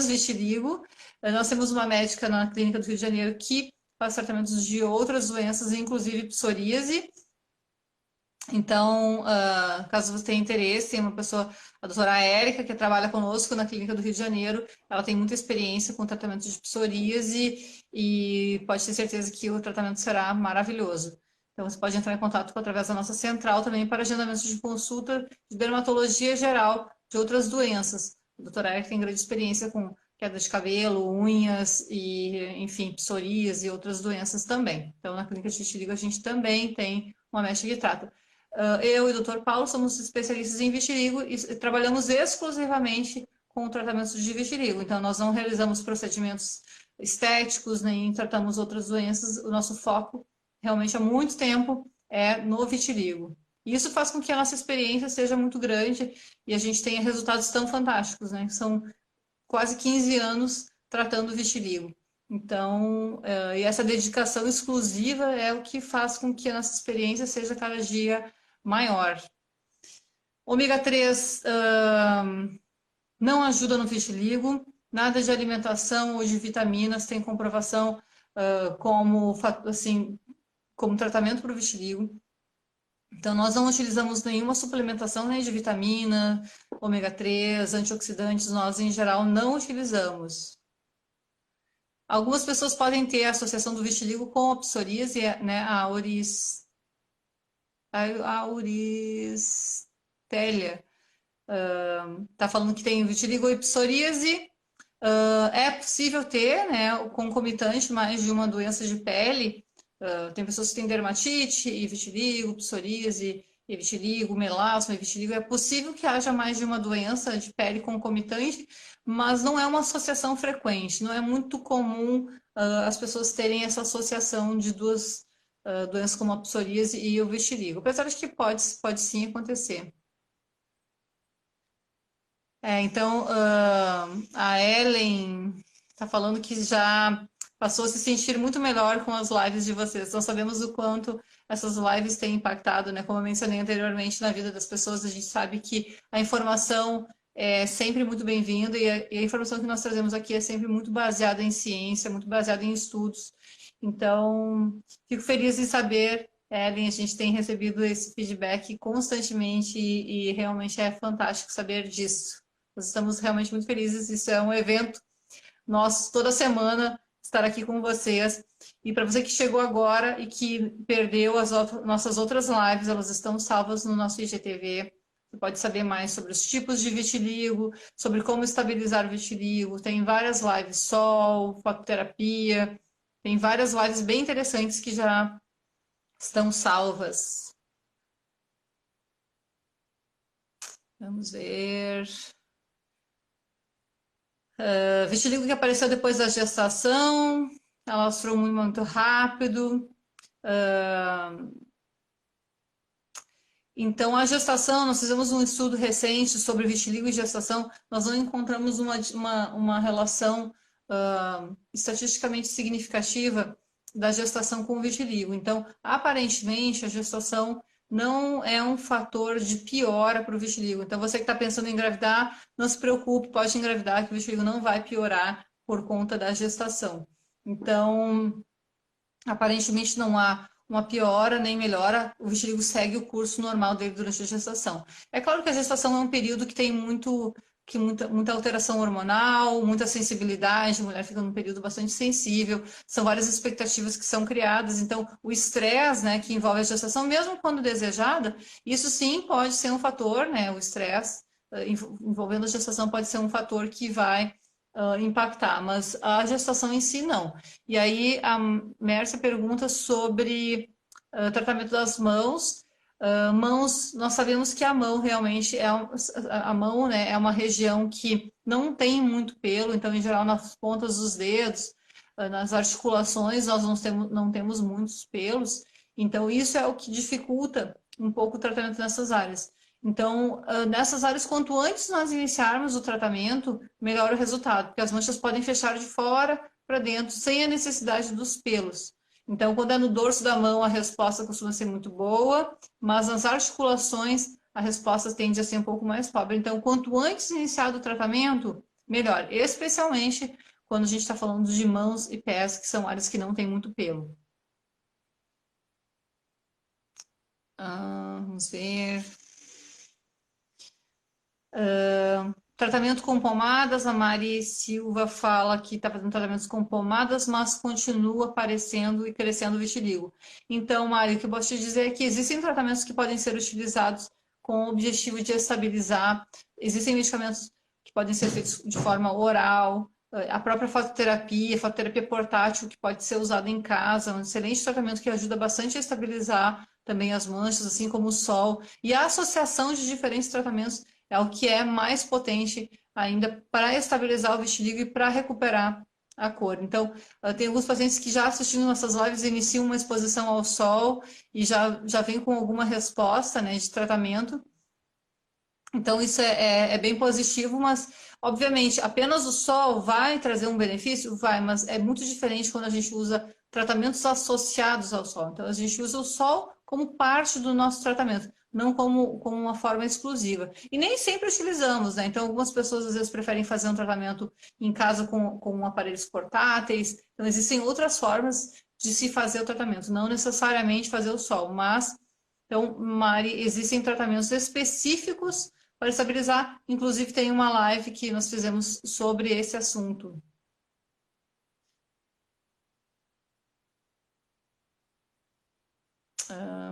vitiligo. Nós temos uma médica na clínica do Rio de Janeiro que faz tratamentos de outras doenças, inclusive psoríase. Então, caso você tenha interesse, tem uma pessoa, a doutora Érica, que trabalha conosco na Clínica do Rio de Janeiro. Ela tem muita experiência com tratamento de psoríase e pode ter certeza que o tratamento será maravilhoso. Então, você pode entrar em contato através da nossa central também para agendamentos de consulta de dermatologia geral de outras doenças. A doutora Érica tem grande experiência com queda de cabelo, unhas e, enfim, psoríase e outras doenças também. Então, na Clínica de Vitiligo, a gente também tem uma médica que trata. Eu e o Dr. Paulo somos especialistas em vitiligo e trabalhamos exclusivamente com tratamentos de vitiligo. Então, nós não realizamos procedimentos estéticos, nem tratamos outras doenças. O nosso foco, realmente, há muito tempo, é no vitiligo. E isso faz com que a nossa experiência seja muito grande e a gente tenha resultados tão fantásticos, né? São quase 15 anos tratando vitiligo. Então, e essa dedicação exclusiva é o que faz com que a nossa experiência seja cada dia maior. Ômega 3 não ajuda no vitiligo, nada de alimentação ou de vitaminas tem comprovação como tratamento para o vitiligo. Então, nós não utilizamos nenhuma suplementação nem de vitamina, ômega 3, antioxidantes, nós em geral não utilizamos. Algumas pessoas podem ter a associação do vitiligo com a psoríase, né, a Auristélia. Tá falando que tem vitiligo e psoríase. É possível ter, né, o concomitante mais de uma doença de pele. Tem pessoas que têm dermatite e vitiligo, psoríase e vitiligo, melasma e vitiligo. É possível que haja mais de uma doença de pele concomitante, mas não é uma associação frequente. Não é muito comum as pessoas terem essa associação de duas doenças como a psoríase e o vitiligo. Apesar de que pode sim acontecer. Então, a Ellen está falando que já passou a se sentir muito melhor com as lives de vocês. Nós sabemos o quanto essas lives têm impactado, né? Como eu mencionei anteriormente, na vida das pessoas. A gente sabe que a informação é sempre muito bem-vinda e a informação que nós trazemos aqui é sempre muito baseada em ciência, muito baseada em estudos. Então, fico feliz em saber, Ellen, a gente tem recebido esse feedback constantemente e realmente é fantástico saber disso. Nós estamos realmente muito felizes. Isso é um evento nosso, toda semana, estar aqui com vocês. E para você que chegou agora e que perdeu as nossas outras lives, elas estão salvas no nosso IGTV. Você pode saber mais sobre os tipos de vitiligo, sobre como estabilizar o vitiligo. Tem várias lives, sol, fototerapia, Tem várias lives bem interessantes que já estão salvas. Vamos ver. Vitiligo que apareceu depois da gestação, alastrou muito rápido. Então, a gestação, nós fizemos um estudo recente sobre vitiligo e gestação, nós não encontramos uma relação estatisticamente significativa da gestação com o vitiligo. Então, aparentemente, a gestação não é um fator de piora para o vitiligo. Então, você que está pensando em engravidar, não se preocupe, pode engravidar, que o vitiligo não vai piorar por conta da gestação. Então, aparentemente não há uma piora nem melhora, o vitiligo segue o curso normal dele durante a gestação. É claro que a gestação é um período que tem muita alteração hormonal, muita sensibilidade, a mulher fica num período bastante sensível, são várias expectativas que são criadas, então o estresse, né, que envolve a gestação, mesmo quando desejada, isso sim pode ser um fator, né, o estresse envolvendo a gestação pode ser um fator que vai impactar, mas a gestação em si não. E aí a Mércia pergunta sobre tratamento das mãos. Mãos, nós sabemos que a mão realmente a mão, né, é uma região que não tem muito pelo, então em geral nas pontas dos dedos, nas articulações nós não temos muitos pelos, então isso é o que dificulta um pouco o tratamento nessas áreas. Então, nessas áreas, quanto antes nós iniciarmos o tratamento, melhor o resultado, porque as manchas podem fechar de fora para dentro, sem a necessidade dos pelos. Então, quando é no dorso da mão, a resposta costuma ser muito boa, mas nas articulações, a resposta tende a ser um pouco mais pobre. Então, quanto antes iniciado o tratamento, melhor, especialmente quando a gente está falando de mãos e pés, que são áreas que não têm muito pelo. Vamos ver. Tratamento com pomadas, a Mari Silva fala que está fazendo tratamentos com pomadas, mas continua aparecendo e crescendo o vitiligo. Então, Mari, o que eu posso te dizer é que existem tratamentos que podem ser utilizados com o objetivo de estabilizar, existem medicamentos que podem ser feitos de forma oral, a própria fototerapia portátil, que pode ser usada em casa, um excelente tratamento que ajuda bastante a estabilizar também as manchas, assim como o sol, e a associação de diferentes tratamentos é o que é mais potente ainda para estabilizar o vitiligo e para recuperar a cor. Então, tem alguns pacientes que já assistindo nossas lives iniciam uma exposição ao sol e já vem com alguma resposta, né, de tratamento. Então, isso é bem positivo, mas, obviamente, apenas o sol vai trazer um benefício? Vai, mas é muito diferente quando a gente usa tratamentos associados ao sol. Então, a gente usa o sol como parte do nosso tratamento, não como uma forma exclusiva. E nem sempre utilizamos, né? Então, algumas pessoas, às vezes, preferem fazer um tratamento em casa com aparelhos portáteis. Então, existem outras formas de se fazer o tratamento, não necessariamente fazer o sol, mas... Então, Mari, existem tratamentos específicos para estabilizar. Inclusive, tem uma live que nós fizemos sobre esse assunto.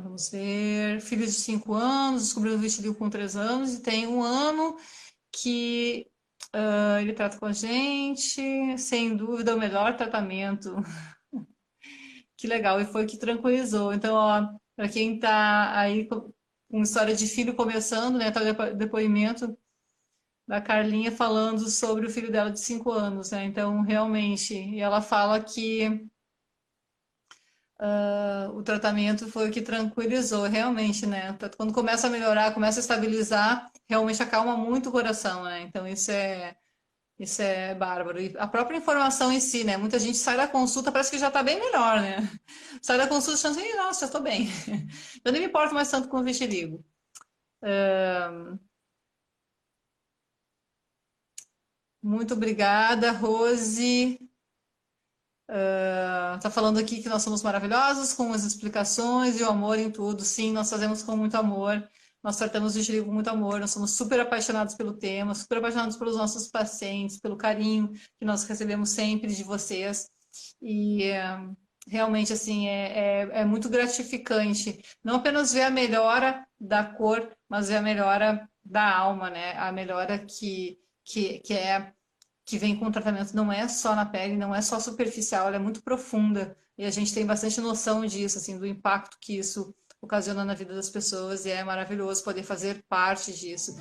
Vamos ver. Filho de 5 anos, descobriu o vitiligo com 3 anos e tem 1 ano que ele trata com a gente. Sem dúvida, o melhor tratamento. Que legal, e foi o que tranquilizou. Então, ó, para quem está aí com história de filho começando, né, tá o depoimento da Carlinha falando sobre o filho dela de 5 anos, né? Então, realmente, e ela fala que o tratamento foi o que tranquilizou, realmente, né? Quando começa a melhorar, começa a estabilizar, realmente acalma muito o coração, né? Então, isso é bárbaro. E a própria informação em si, né? Muita gente sai da consulta, parece que já está bem melhor, né? Sai da consulta achando assim, nossa, já estou bem. Eu nem me importo mais tanto com o vitiligo. Muito obrigada, Rose. Tá falando aqui que nós somos maravilhosos com as explicações e o amor em tudo. Sim, nós fazemos com muito amor. Nós tratamos o vitiligo com muito amor. Nós somos super apaixonados pelo tema, super apaixonados pelos nossos pacientes, pelo carinho que nós recebemos sempre de vocês. E realmente, assim, é muito gratificante. Não apenas ver a melhora da cor, mas ver a melhora da alma, né? A melhora que é que vem com tratamento não é só na pele, não é só superficial, ela é muito profunda. E a gente tem bastante noção disso, assim, do impacto que isso ocasiona na vida das pessoas, e é maravilhoso poder fazer parte disso.